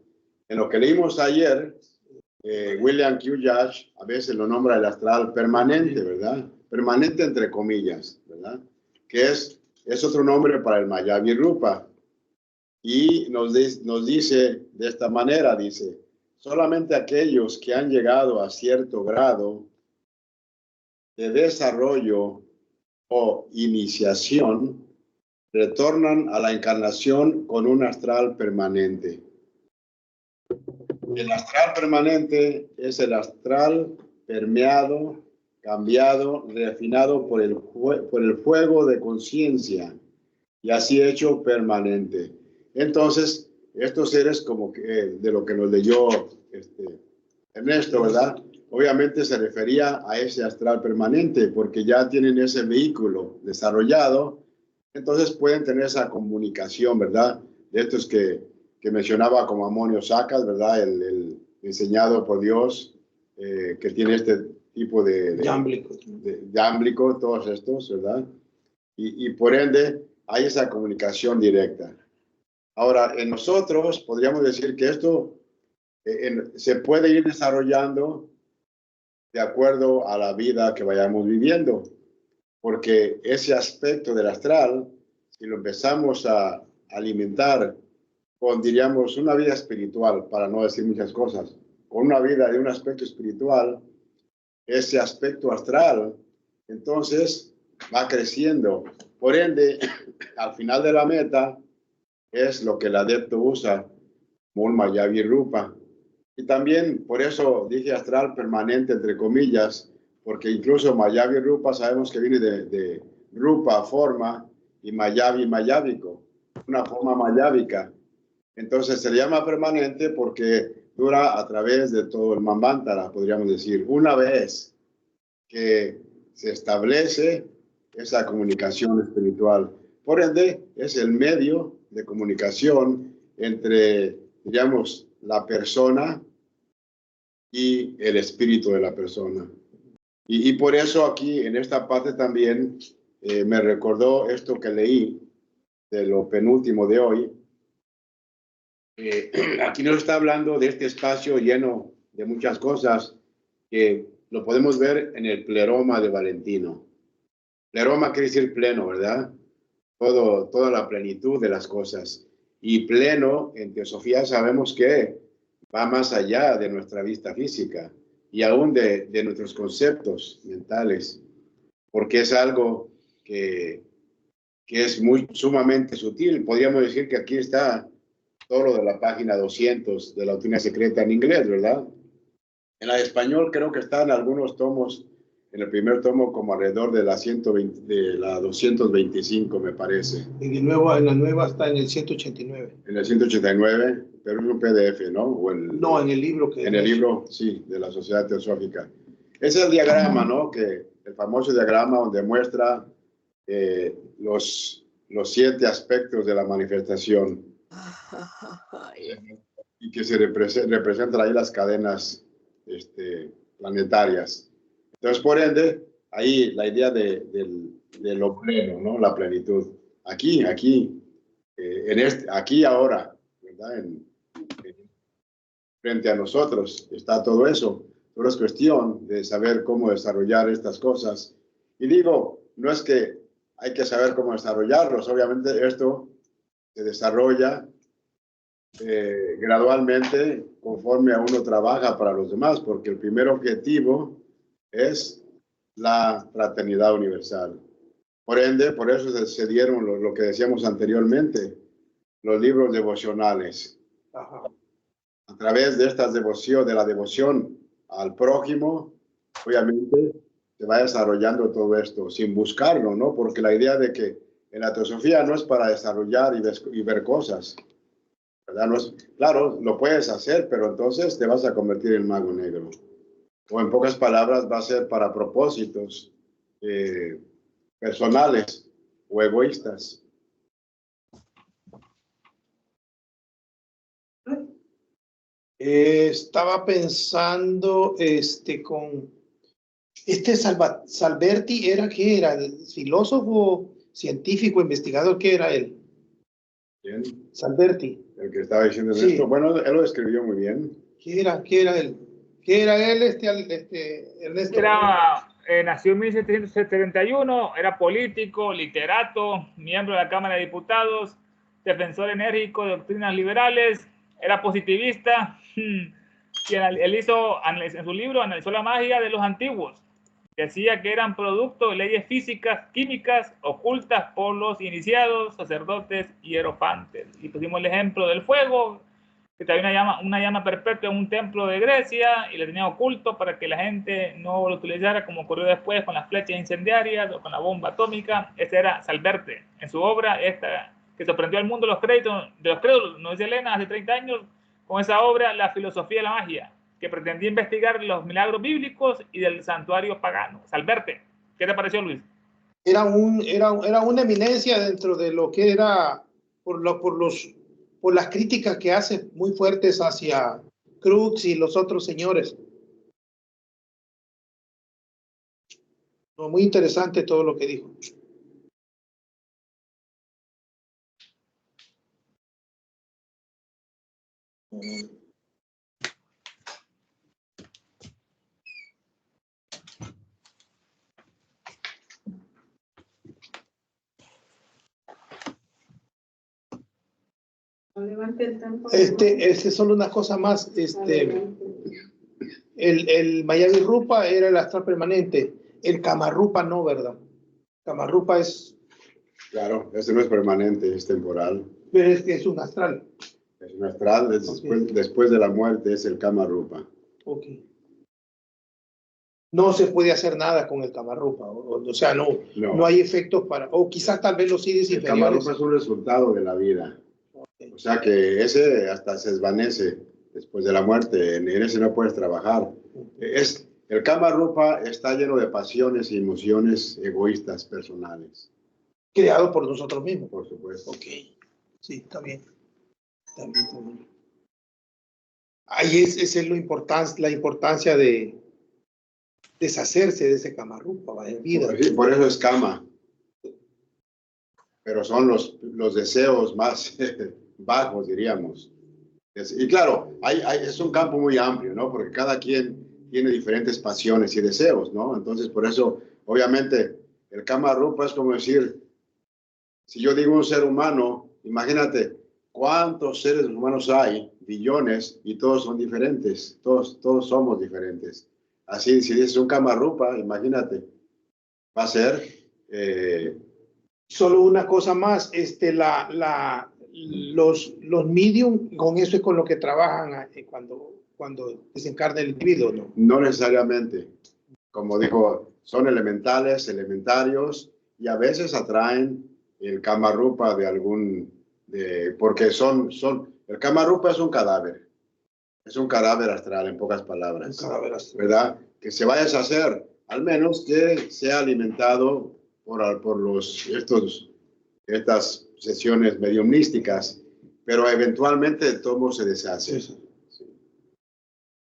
En lo que leímos ayer, William Q. Judge a veces lo nombra el astral permanente, ¿verdad? Permanente entre comillas, ¿verdad? Que es otro nombre para el Mayavi Rupa. Y nos dice de esta manera, dice, solamente aquellos que han llegado a cierto grado de desarrollo o iniciación retornan a la encarnación con un astral permanente. El astral permanente es el astral permeado, cambiado, refinado por el fuego de conciencia y así hecho permanente. Entonces, estos seres, como que de lo que nos leyó Ernesto, ¿verdad? Obviamente se refería a ese astral permanente, porque ya tienen ese vehículo desarrollado, entonces pueden tener esa comunicación, ¿verdad? De estos que mencionaba como Amonio Sacas, ¿verdad? El enseñado por Dios, que tiene este tipo de yámblico, todos estos, ¿verdad? Y por ende hay esa comunicación directa. Ahora, en nosotros podríamos decir que esto se puede ir desarrollando de acuerdo a la vida que vayamos viviendo, porque ese aspecto del astral, si lo empezamos a alimentar con, diríamos, una vida espiritual, para no decir muchas cosas, con una vida de un aspecto espiritual, ese aspecto astral, entonces va creciendo. Por ende, al final de la meta, es lo que el adepto usa, Mul Mayavi Rupa. Y también, por eso dije astral permanente, entre comillas, porque incluso Mayavi Rupa sabemos que viene de Rupa, forma, y Mayavi, mayávico, una forma mayávica. Entonces se le llama permanente porque dura a través de todo el Manvantara, podríamos decir. Una vez que se establece esa comunicación espiritual. Por ende, es el medio de comunicación entre, digamos, la persona y el espíritu de la persona. Y por eso aquí, en esta parte también, me recordó esto que leí de lo penúltimo de hoy. Aquí nos está hablando de este espacio lleno de muchas cosas que lo podemos ver en el pleroma de Valentino. Pleroma quiere decir pleno, ¿verdad? Toda la plenitud de las cosas. Y pleno, en teosofía sabemos que va más allá de nuestra vista física y aún de nuestros conceptos mentales, porque es algo que es muy sumamente sutil. Podríamos decir que aquí está todo lo de la página 200 de la Doctrina Secreta en inglés, ¿verdad? En la de español creo que están algunos tomos, en el primer tomo como alrededor de la 120, de la 225, me parece. Y de nuevo, en la nueva está en el 189. En el 189, pero es un PDF, ¿no? No, en el libro que... En el libro, sí, de la Sociedad Teosófica. Ese es el diagrama, ¿no? El famoso diagrama donde muestra los 7 aspectos de la manifestación. Y que se representan ahí las cadenas planetarias. Entonces, por ende, ahí la idea de lo pleno, ¿no? La plenitud. Aquí, aquí ahora, ¿verdad? Frente a nosotros está todo eso. Pero es cuestión de saber cómo desarrollar estas cosas. Y digo, no es que hay que saber cómo desarrollarlos. Obviamente esto se desarrolla gradualmente conforme a uno trabaja para los demás, porque el primer objetivo es la fraternidad universal. Por ende, por eso se dieron lo que decíamos anteriormente, los libros devocionales. Ajá. A través de estas devociones, de la devoción al prójimo, obviamente se va desarrollando todo esto sin buscarlo, ¿no? Porque la idea de que en la teosofía no es para desarrollar y ver cosas, ¿verdad? No es, claro, lo puedes hacer, pero entonces te vas a convertir en mago negro. O en pocas palabras, va a ser para propósitos personales o egoístas. Estaba pensando con Salberti, ¿qué era? ¿El filósofo, científico, investigador? ¿Qué era él? ¿Bien? Salberti. El que estaba diciendo Sí. esto. Bueno, él lo describió muy bien. ¿Qué era él? ¿Qué era él, Ernesto? Nació en 1771, era político, literato, miembro de la Cámara de Diputados, defensor enérgico de doctrinas liberales, era positivista, y él hizo, en su libro, analizó la magia de los antiguos. Decía que eran producto de leyes físicas, químicas, ocultas por los iniciados, sacerdotes y hierofantes. Y pusimos el ejemplo del fuego, que había una llama perpetua en un templo de Grecia y le tenía oculto para que la gente no lo utilizara, como ocurrió después con las flechas incendiarias o con la bomba atómica. Ese era Salverte, en su obra esta, que sorprendió al mundo de los crédulos, nos dice Elena, hace 30 años, con esa obra, La filosofía de la magia, que pretendía investigar los milagros bíblicos y del santuario pagano. Salverte. ¿Qué te pareció, Luis? Era una eminencia dentro de lo que era por las críticas que hace muy fuertes hacia Crux y los otros señores. Muy interesante todo lo que dijo. Solo una cosa más, el Miami Rupa era el astral permanente, el Kama Rupa no, ¿verdad? Kama Rupa es... Claro, ese no es permanente, es temporal. Pero es que es un astral. Es un astral, después de la muerte es el Kama Rupa. Ok. No se puede hacer nada con el Kama Rupa, o sea, no hay efectos para, o quizás tal vez los iris inferiores. El Kama Rupa es un resultado de la vida. Okay. O sea que ese hasta se desvanece después de la muerte, en ese no puedes trabajar. El Kama Rupa está lleno de pasiones y emociones egoístas personales. Creado por nosotros mismos. Por supuesto. Ok, sí, está bien. Está bien. Ahí esa es la importancia de deshacerse de ese Kama Rupa en vida. Sí, por eso es Kama. Pero son los deseos más bajos, diríamos. Y claro, es un campo muy amplio, ¿no? Porque cada quien tiene diferentes pasiones y deseos, ¿no? Entonces, por eso, obviamente, el Kama Rupa es como decir, si yo digo un ser humano, imagínate cuántos seres humanos hay, billones, y todos son diferentes, todos somos diferentes. Así, si dices un Kama Rupa, imagínate, va a ser... Solo una cosa más, los medium, con eso es con lo que trabajan cuando desencarna el individuo, ¿no? No necesariamente. Como dijo, son elementarios, y a veces atraen el Kama Rupa porque el Kama Rupa es un cadáver. Es un cadáver astral, en pocas palabras. Un cadáver astral. ¿Verdad? Que se vaya a deshacer, al menos que sea alimentado por estas sesiones mediumnísticas, pero eventualmente todo se deshace. Sí.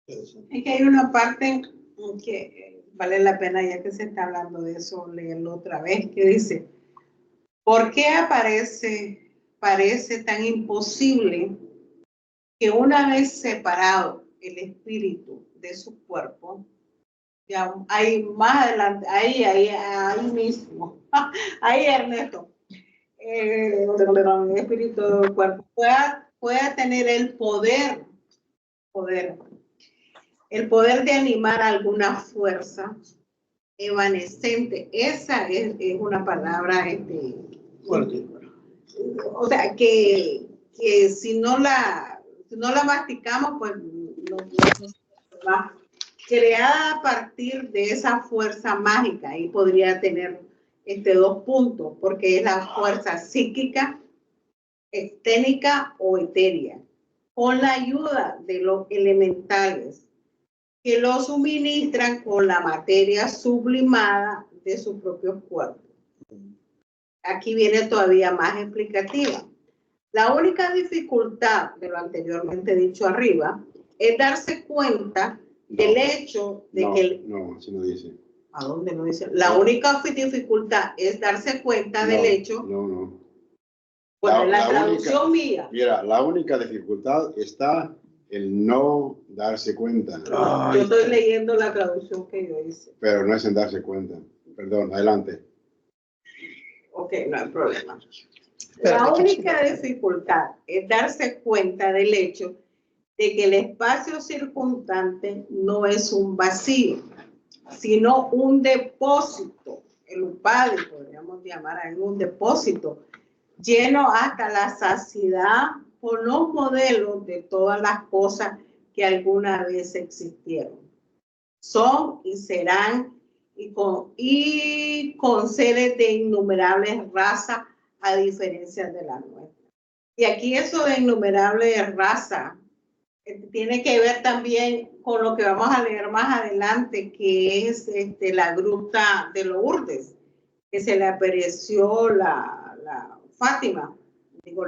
Es que hay una parte que vale la pena, ya que se está hablando de eso, leerlo otra vez, que dice, ¿por qué parece tan imposible que una vez separado el espíritu de su cuerpo, ya ahí más adelante, ahí mismo, ahí Ernesto, el espíritu del cuerpo pueda tener el poder de animar alguna fuerza evanescente? Esa es una palabra fuerte. O sea, que si no la masticamos, pues no va. Creada a partir de esa fuerza mágica, y podría tener 2 puntos, porque es la fuerza psíquica, esténica o etérea, con la ayuda de los elementales que lo suministran con la materia sublimada de su propio cuerpo. Aquí viene todavía más explicativa. La única dificultad de lo anteriormente dicho arriba es darse cuenta del hecho de que... No, así no dice. ¿A dónde no dice? La única dificultad es darse cuenta del hecho... No. Bueno, la traducción mía. Mira, la única dificultad está en no darse cuenta. Yo estoy leyendo la traducción que yo hice. Pero no es en darse cuenta. Perdón, adelante. Ok, no hay problema. La única dificultad es darse cuenta del hecho de que el espacio circundante no es un vacío, sino un depósito. El Upadi, podríamos llamar a un depósito, lleno hasta la saciedad con los modelos de todas las cosas que alguna vez existieron. Son y serán y con seres de innumerables razas a diferencia de la nuestra. Y aquí eso de innumerables razas tiene que ver también con lo que vamos a leer más adelante, que es la gruta de Lourdes, que se le apareció la Fátima, digo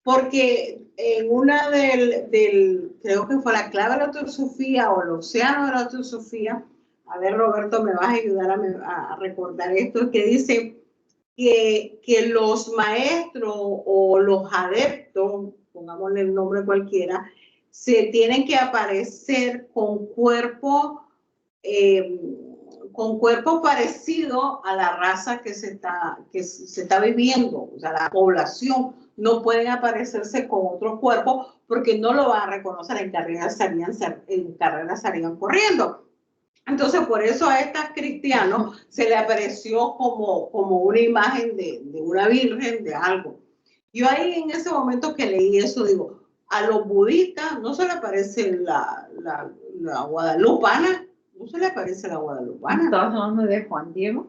porque en una creo que fue la clave de la teosofía o el océano de la teosofía, a ver Roberto, me vas a ayudar a recordar esto, que dice que los maestros o los adeptos, pongámosle el nombre cualquiera, se tienen que aparecer con cuerpo parecido a la raza que se está viviendo, o sea, la población. No pueden aparecerse con otro cuerpo porque no lo van a reconocer, en carreras estarían corriendo. Entonces, por eso a estos cristianos se le apareció como una imagen de una virgen, de algo. Yo ahí en ese momento que leí eso, digo, a los budistas no se le aparece la guadalupana, no se le aparece la guadalupana. ¿Estás hablando de Juan Diego?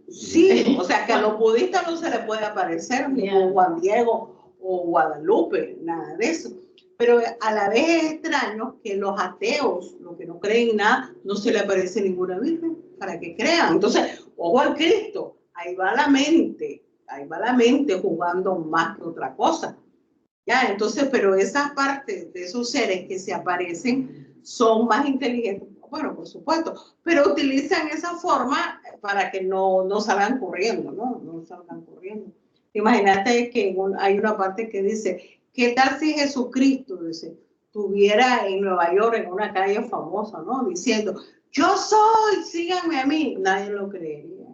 Sí, o sea que a los budistas no se le puede aparecer ni Juan Diego o Guadalupe, nada de eso. Pero a la vez es extraño que los ateos, los que no creen nada, no se le aparece ninguna virgen para que crean. Entonces, ojo al Cristo, ahí va la mente jugando más que otra cosa. Ya, entonces, pero esas partes de esos seres que se aparecen son más inteligentes, bueno, por supuesto, pero utilizan esa forma para que no salgan corriendo, ¿no? No salgan corriendo. Imagínate que hay una parte que dice, ¿qué tal si Jesucristo, dice, estuviera en Nueva York, en una calle famosa, ¿no? Diciendo, yo soy, síganme a mí. Nadie lo creería.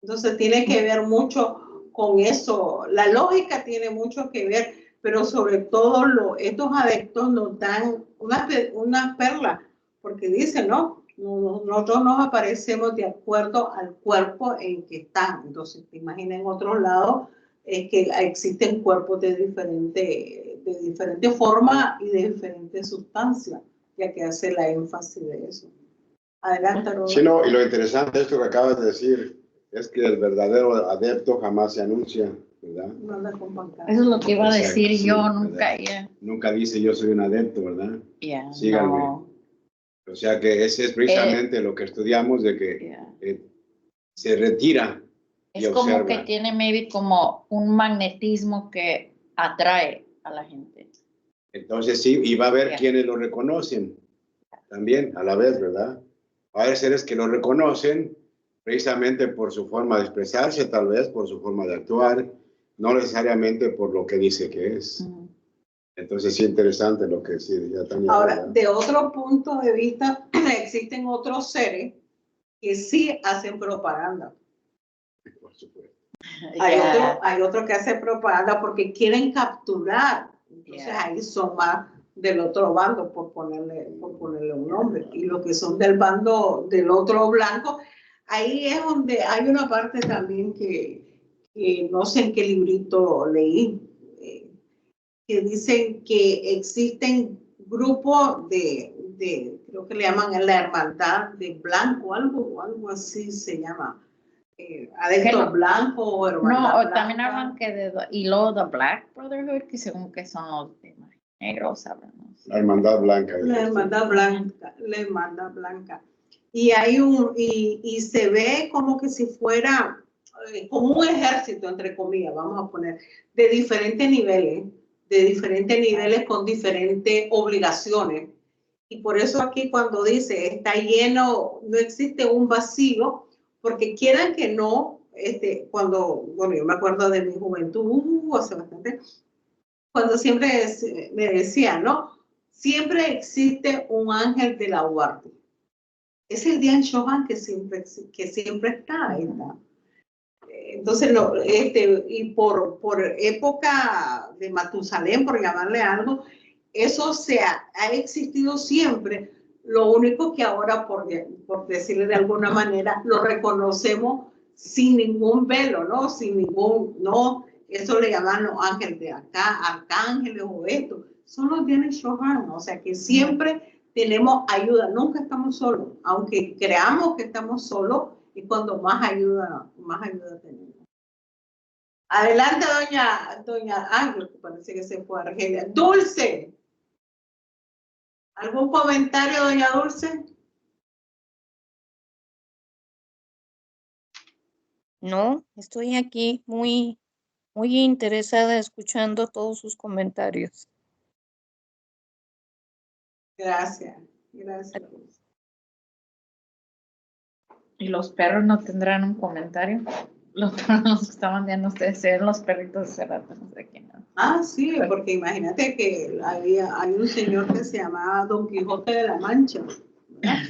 Entonces tiene que ver mucho con eso. La lógica tiene mucho que ver, pero sobre todo estos adeptos nos dan unas perlas, porque dicen, ¿no? Nosotros nos aparecemos de acuerdo al cuerpo en que están. Entonces, te imaginas en otros lados que existen cuerpos de diferente forma y de diferentes sustancias, ya que hace la énfasis de eso. Adelante, Roberto. Sí, no, y lo interesante de esto que acabas de decir es que el verdadero adepto jamás se anuncia, ¿verdad? No anda con pancarta. Eso es lo que iba a Exacto, decir sí, yo, ¿verdad? nunca, Nunca dice yo soy un adepto, ¿verdad? Síganme. no. O sea que ese es precisamente lo que estudiamos, de que se retira y Es como observa. que tiene maybe como un magnetismo que atrae a la gente. Entonces sí, y va a haber quienes lo reconocen también a la vez, ¿verdad? Va a haber seres que lo reconocen precisamente por su forma de expresarse, tal vez por su forma de actuar, no necesariamente por lo que dice que es. Entonces sí, interesante lo que sí, ya también. Ahora, ¿verdad? de otro punto de vista, existen otros seres que sí hacen propaganda. Por supuesto. Hay otro que hace propaganda porque quieren capturar. Entonces ahí son más del otro bando, por ponerle un nombre. Y los que son del bando del otro blanco, ahí es donde hay una parte también que no sé en qué librito leí, que dicen que existen grupos creo que le llaman la hermandad de blanco, algo así se llama. Adeptos blancos o hermandad No, blanca. también hablan que y luego The Black Brotherhood, que según que son los negros, ¿saben? La hermandad blanca. La hermandad blanca. Y hay y se ve como que si fuera como un ejército, entre comillas, vamos a poner, de diferentes niveles con diferentes obligaciones. Y por eso aquí cuando dice está lleno, no existe un vacío, porque quieran que no, bueno, yo me acuerdo de mi juventud, hace bastante, cuando siempre me decía, ¿no? Siempre existe un ángel de la guardia. Es el Dian Shohan que siempre está, ahí está. Entonces, y por época de Matusalén, por llamarle algo, eso ha existido siempre. Lo único que ahora, por decirle de alguna manera, lo reconocemos sin ningún velo, ¿no? eso le llaman los ángeles de acá, arcángeles o esto, son los Dianes Shohan, o sea que siempre tenemos ayuda, nunca estamos solos, aunque creamos que estamos solos, y cuando más ayuda tenemos. Adelante, doña Ángel, que parece que se fue a Argelia. Dulce. ¿Algún comentario, doña Dulce? No, estoy aquí muy interesada escuchando todos sus comentarios. Gracias. ¿Y los perros no tendrán un comentario? Los perros que estaban viendo ustedes eran los perritos de Cerrata, no sé quién. Ah, sí, porque imagínate que hay un señor que se llamaba Don Quijote de la Mancha, ¿verdad?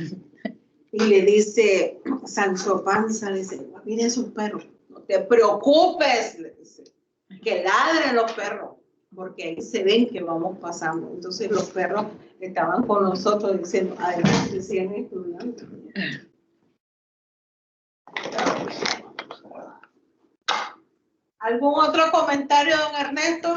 Y le dice, Sancho Panza, le dice, mire esos perros, no te preocupes, le dice, que ladren los perros, porque ahí se ven que vamos pasando. Entonces los perros estaban con nosotros diciendo, adelante, decían estudiantes. ¿Algún otro comentario, don Ernesto?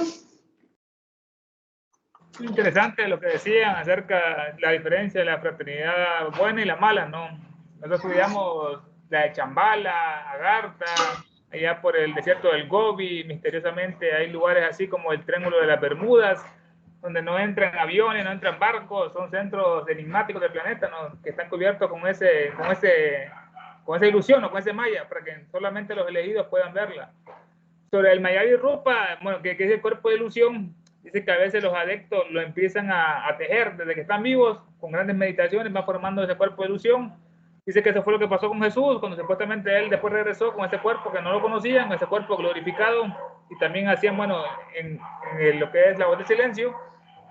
Interesante lo que decían acerca de la diferencia de la fraternidad buena y la mala, ¿no? Nosotros estudiamos la de Chambala, Agartha, allá por el desierto del Gobi, misteriosamente hay lugares así como el Triángulo de las Bermudas, donde no entran aviones, no entran barcos, son centros enigmáticos del planeta, ¿no? Que están cubiertos con esa ilusión, ¿no? Con ese maya, para que solamente los elegidos puedan verla. Sobre el Mayavi Rupa, bueno, que es el cuerpo de ilusión, dice que a veces los adeptos lo empiezan a tejer desde que están vivos, con grandes meditaciones, va formando ese cuerpo de ilusión. Dice que eso fue lo que pasó con Jesús, cuando supuestamente él después regresó con ese cuerpo que no lo conocían, ese cuerpo glorificado, y también hacían, bueno, en lo que es la voz del silencio,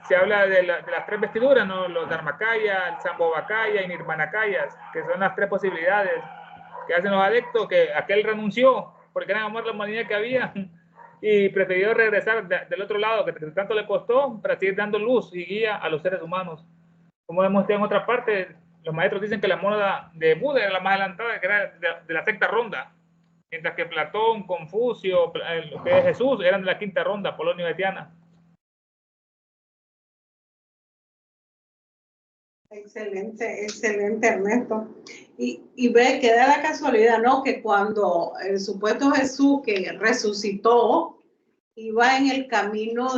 se habla de las tres vestiduras, ¿no? Los Dharmakaya, el Sambhogakaya y Nirmanakayas, que son las tres posibilidades que hacen los adeptos, que aquel renunció, porque era amor la humanidad que había, y prefirió regresar del otro lado, que tanto le costó, para seguir dando luz y guía a los seres humanos. Como demostré en otra parte, los maestros dicen que la moda de Buda era la más adelantada, que era de la sexta ronda, mientras que Platón, Confucio, lo que es Jesús, eran de la quinta ronda, Polonio y Etiana. Excelente, Ernesto. Y ve que da la casualidad, ¿no? Que cuando el supuesto Jesús que resucitó iba en el camino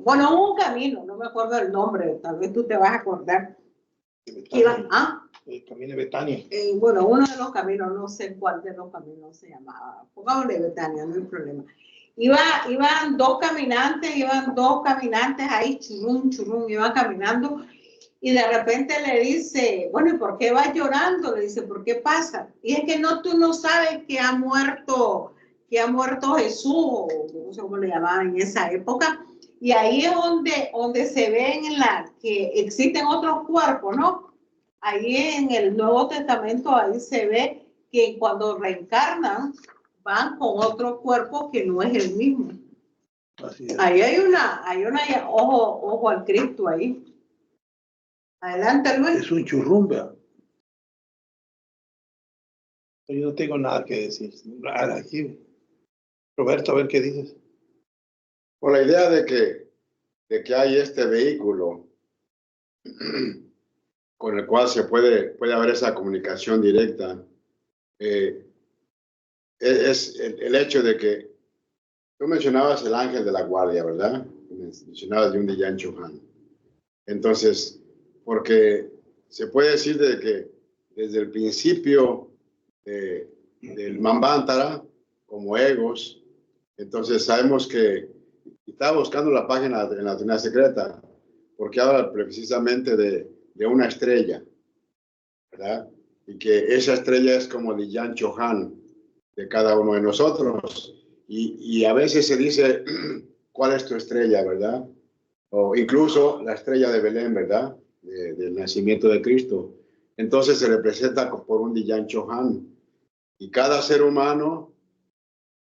bueno, un camino, no me acuerdo el nombre, tal vez tú te vas a acordar. El camino de Betania. Bueno, uno de los caminos, no sé cuál de los caminos se llamaba. Pongámosle Betania, no hay problema. Iban dos caminantes ahí, churrum, iban caminando. Y de repente le dice, bueno, ¿y por qué vas llorando? Le dice, ¿por qué pasa? Y es que tú no sabes que ha muerto Jesús, o no sé cómo le llamaban en esa época. Y ahí es donde se ven que existen otros cuerpos, ¿no? Ahí en el Nuevo Testamento, ahí se ve que cuando reencarnan, van con otro cuerpo que no es el mismo. Así es. Ahí hay una ojo al Cristo ahí. Adelante, Luis. Es un churrumba. Yo no tengo nada que decir. Aquí. Roberto, a ver qué dices. Por la idea de que hay este vehículo con el cual se puede haber esa comunicación directa, es el hecho de que tú mencionabas el ángel de la guardia, ¿verdad? Mencionabas de un Diyan Chohan. Entonces, porque se puede decir de que desde el principio del Manvantara, como egos, entonces sabemos que estaba buscando la página en la Trinidad Secreta, porque habla precisamente de una estrella, ¿verdad? Y que esa estrella es como el Diyan Chohan de cada uno de nosotros. Y a veces se dice, ¿cuál es tu estrella, verdad? O incluso la estrella de Belén, ¿verdad? Del nacimiento de Cristo. Entonces se representa por un Diyan Chohan. Y cada ser humano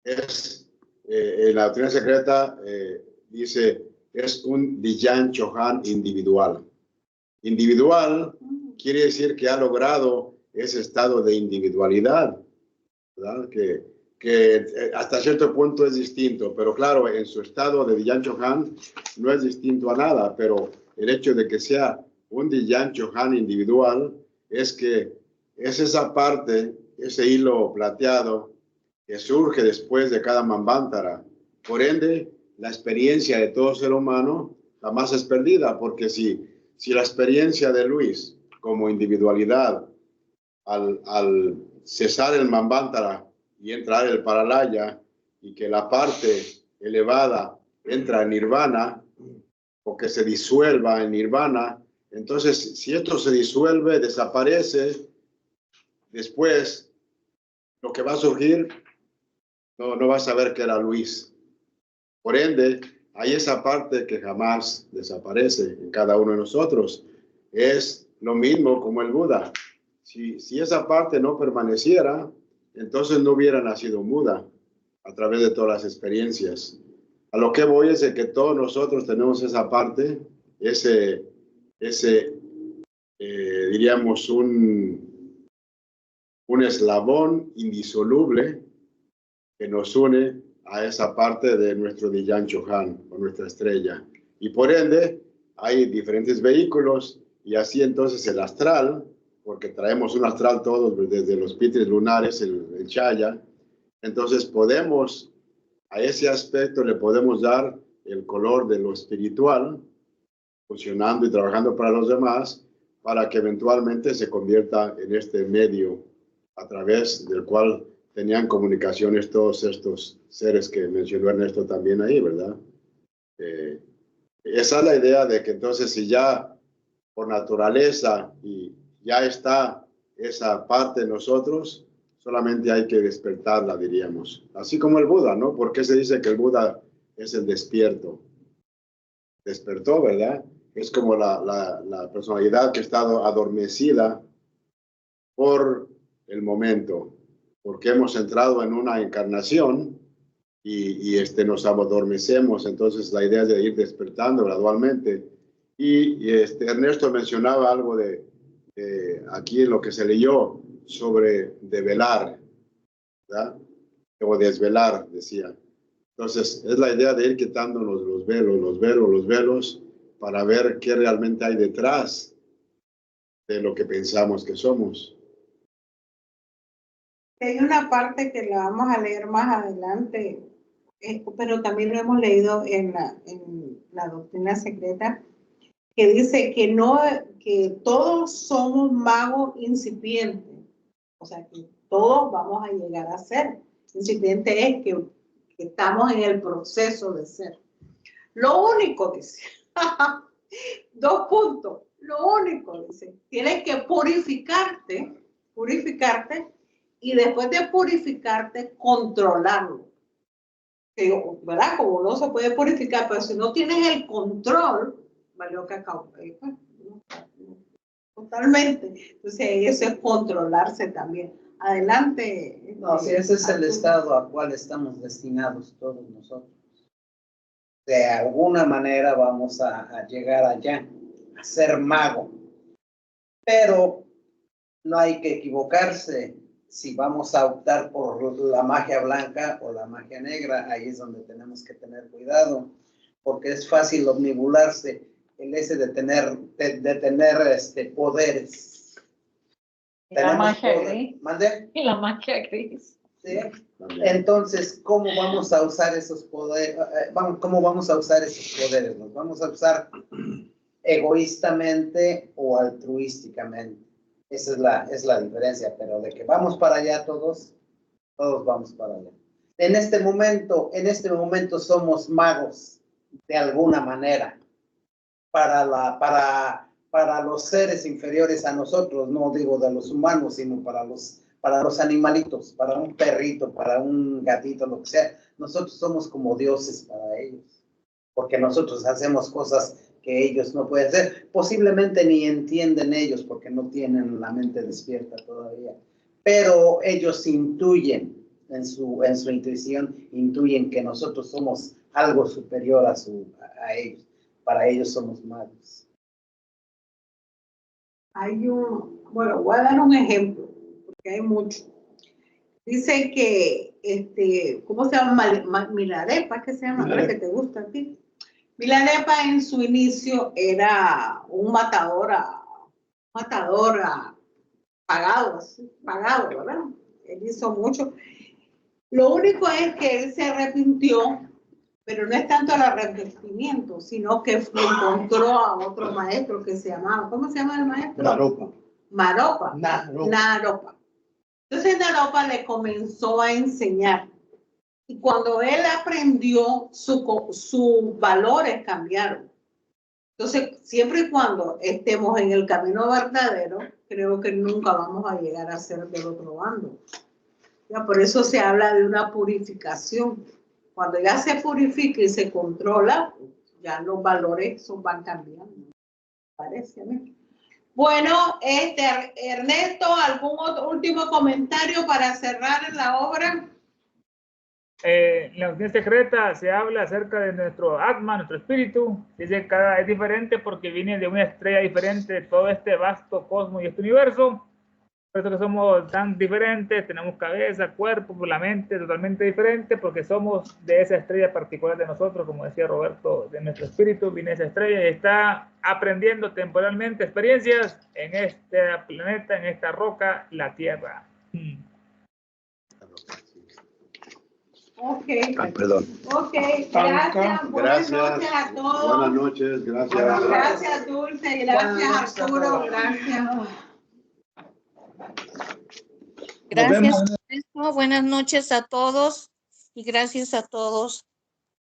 es, en la doctrina secreta, dice, es un Diyan Chohan individual. Individual quiere decir que ha logrado ese estado de individualidad, ¿verdad? Que que hasta cierto punto es distinto, pero claro, en su estado de Diyan Chohan no es distinto a nada, pero el hecho de que sea un Diyan Chohan individual es que es esa parte, ese hilo plateado que surge después de cada Manvantara. Por ende, la experiencia de todo ser humano jamás es perdida, porque si la experiencia de Luis como individualidad al cesar el Manvantara y entrar el Paralaya, y que la parte elevada entra en Nirvana, o que se disuelva en Nirvana, entonces si esto se disuelve, desaparece, después lo que va a surgir, no vas a saber que era Luis. Por ende, hay esa parte que jamás desaparece en cada uno de nosotros. Es lo mismo como el Buda. Si esa parte no permaneciera, entonces no hubiera nacido Buda a través de todas las experiencias. A lo que voy es de que todos nosotros tenemos esa parte, diríamos, un eslabón indisoluble que nos une a esa parte de nuestro Diyan Chohan, o nuestra estrella. Y por ende, hay diferentes vehículos, y así entonces el astral, porque traemos un astral todos desde los pitres lunares, el Chaya, entonces podemos, a ese aspecto le podemos dar el color de lo espiritual, funcionando y trabajando para los demás, para que eventualmente se convierta en este medio a través del cual tenían comunicaciones todos estos seres que mencionó Ernesto también ahí, ¿verdad? Esa es la idea de que entonces si ya por naturaleza y ya está esa parte de nosotros, solamente hay que despertarla, diríamos. Así como el Buda, ¿no? ¿Por qué se dice que el Buda es el despierto? Despertó, ¿verdad? Es como la personalidad que ha estado adormecida por el momento, porque hemos entrado en una encarnación y nos adormecemos. Entonces la idea es de ir despertando gradualmente. Y Ernesto mencionaba algo de aquí en lo que se leyó sobre develar, ¿verdad? O desvelar, decía. Entonces es la idea de ir quitándonos los velos, para ver qué realmente hay detrás de lo que pensamos que somos. Hay una parte que la vamos a leer más adelante, pero también lo hemos leído en la doctrina secreta, que dice que todos somos magos incipientes, o sea que todos vamos a llegar a ser. Incipiente es que estamos en el proceso de ser. Lo único, dice, 2 puntos, lo único, dice, tienes que purificarte, y después de purificarte, controlarlo. ¿Verdad? Como no se puede purificar, pero si no tienes el control, valió cacao. Totalmente. Entonces, eso es controlarse también. Adelante. No, si ese es el estado al cual estamos destinados todos nosotros. De alguna manera vamos a llegar allá, a ser mago. Pero no hay que equivocarse. Si vamos a optar por la magia blanca o la magia negra, ahí es donde tenemos que tener cuidado, porque es fácil omnibularse el ese de tener poderes. Y la magia gris. ¿Mande? Y la magia gris. ¿Sí? Entonces, ¿cómo vamos a usar esos poderes? ¿Cómo vamos a usar esos poderes? ¿Los vamos a usar egoístamente o altruísticamente? Esa es la diferencia, pero de que vamos para allá todos vamos para allá. En este momento somos magos de alguna manera para los seres inferiores a nosotros, no digo de los humanos, sino para los animalitos, para un perrito, para un gatito, lo que sea. Nosotros somos como dioses para ellos, porque nosotros hacemos cosas que ellos no pueden hacer. Posiblemente ni entienden ellos porque no tienen la mente despierta todavía, pero ellos intuyen en su intuición, intuyen que nosotros somos algo superior a ellos. Para ellos somos magos. Voy a dar un ejemplo, porque hay mucho. Dicen que, ¿cómo se llama? Milarepa, ¿qué se llama? ¿La que te gusta a ti? Milarepa en su inicio era un matador pagado, ¿verdad? Él hizo mucho. Lo único es que él se arrepintió, pero no es tanto el arrepentimiento, sino que encontró a otro maestro que se llamaba, ¿cómo se llama el maestro? Naropa. Naropa. Entonces Naropa le comenzó a enseñar. Y cuando él aprendió, sus valores cambiaron. Entonces, siempre y cuando estemos en el camino verdadero, creo que nunca vamos a llegar a ser del otro bando. Ya, por eso se habla de una purificación. Cuando ya se purifica y se controla, ya los valores van cambiando. Parece a mí. Bueno, Ernesto, ¿algún otro último comentario para cerrar la obra? En la unidad secreta se habla acerca de nuestro Atma, nuestro espíritu. Dice que es diferente porque viene de una estrella diferente de todo este vasto cosmos y este universo. Por eso que somos tan diferentes, tenemos cabeza, cuerpo, la mente totalmente diferente, porque somos de esa estrella particular de nosotros, como decía Roberto, de nuestro espíritu, viene esa estrella y está aprendiendo temporalmente experiencias en este planeta, en esta roca, la Tierra. Ok. Perdón. Ok, gracias. Buenas noches a todos. Buenas noches, gracias. Gracias, Dulce. Gracias, Arturo. Gracias. Gracias, Ernesto. Buenas noches a todos y gracias a todos.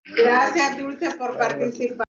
Gracias, Dulce, por participar.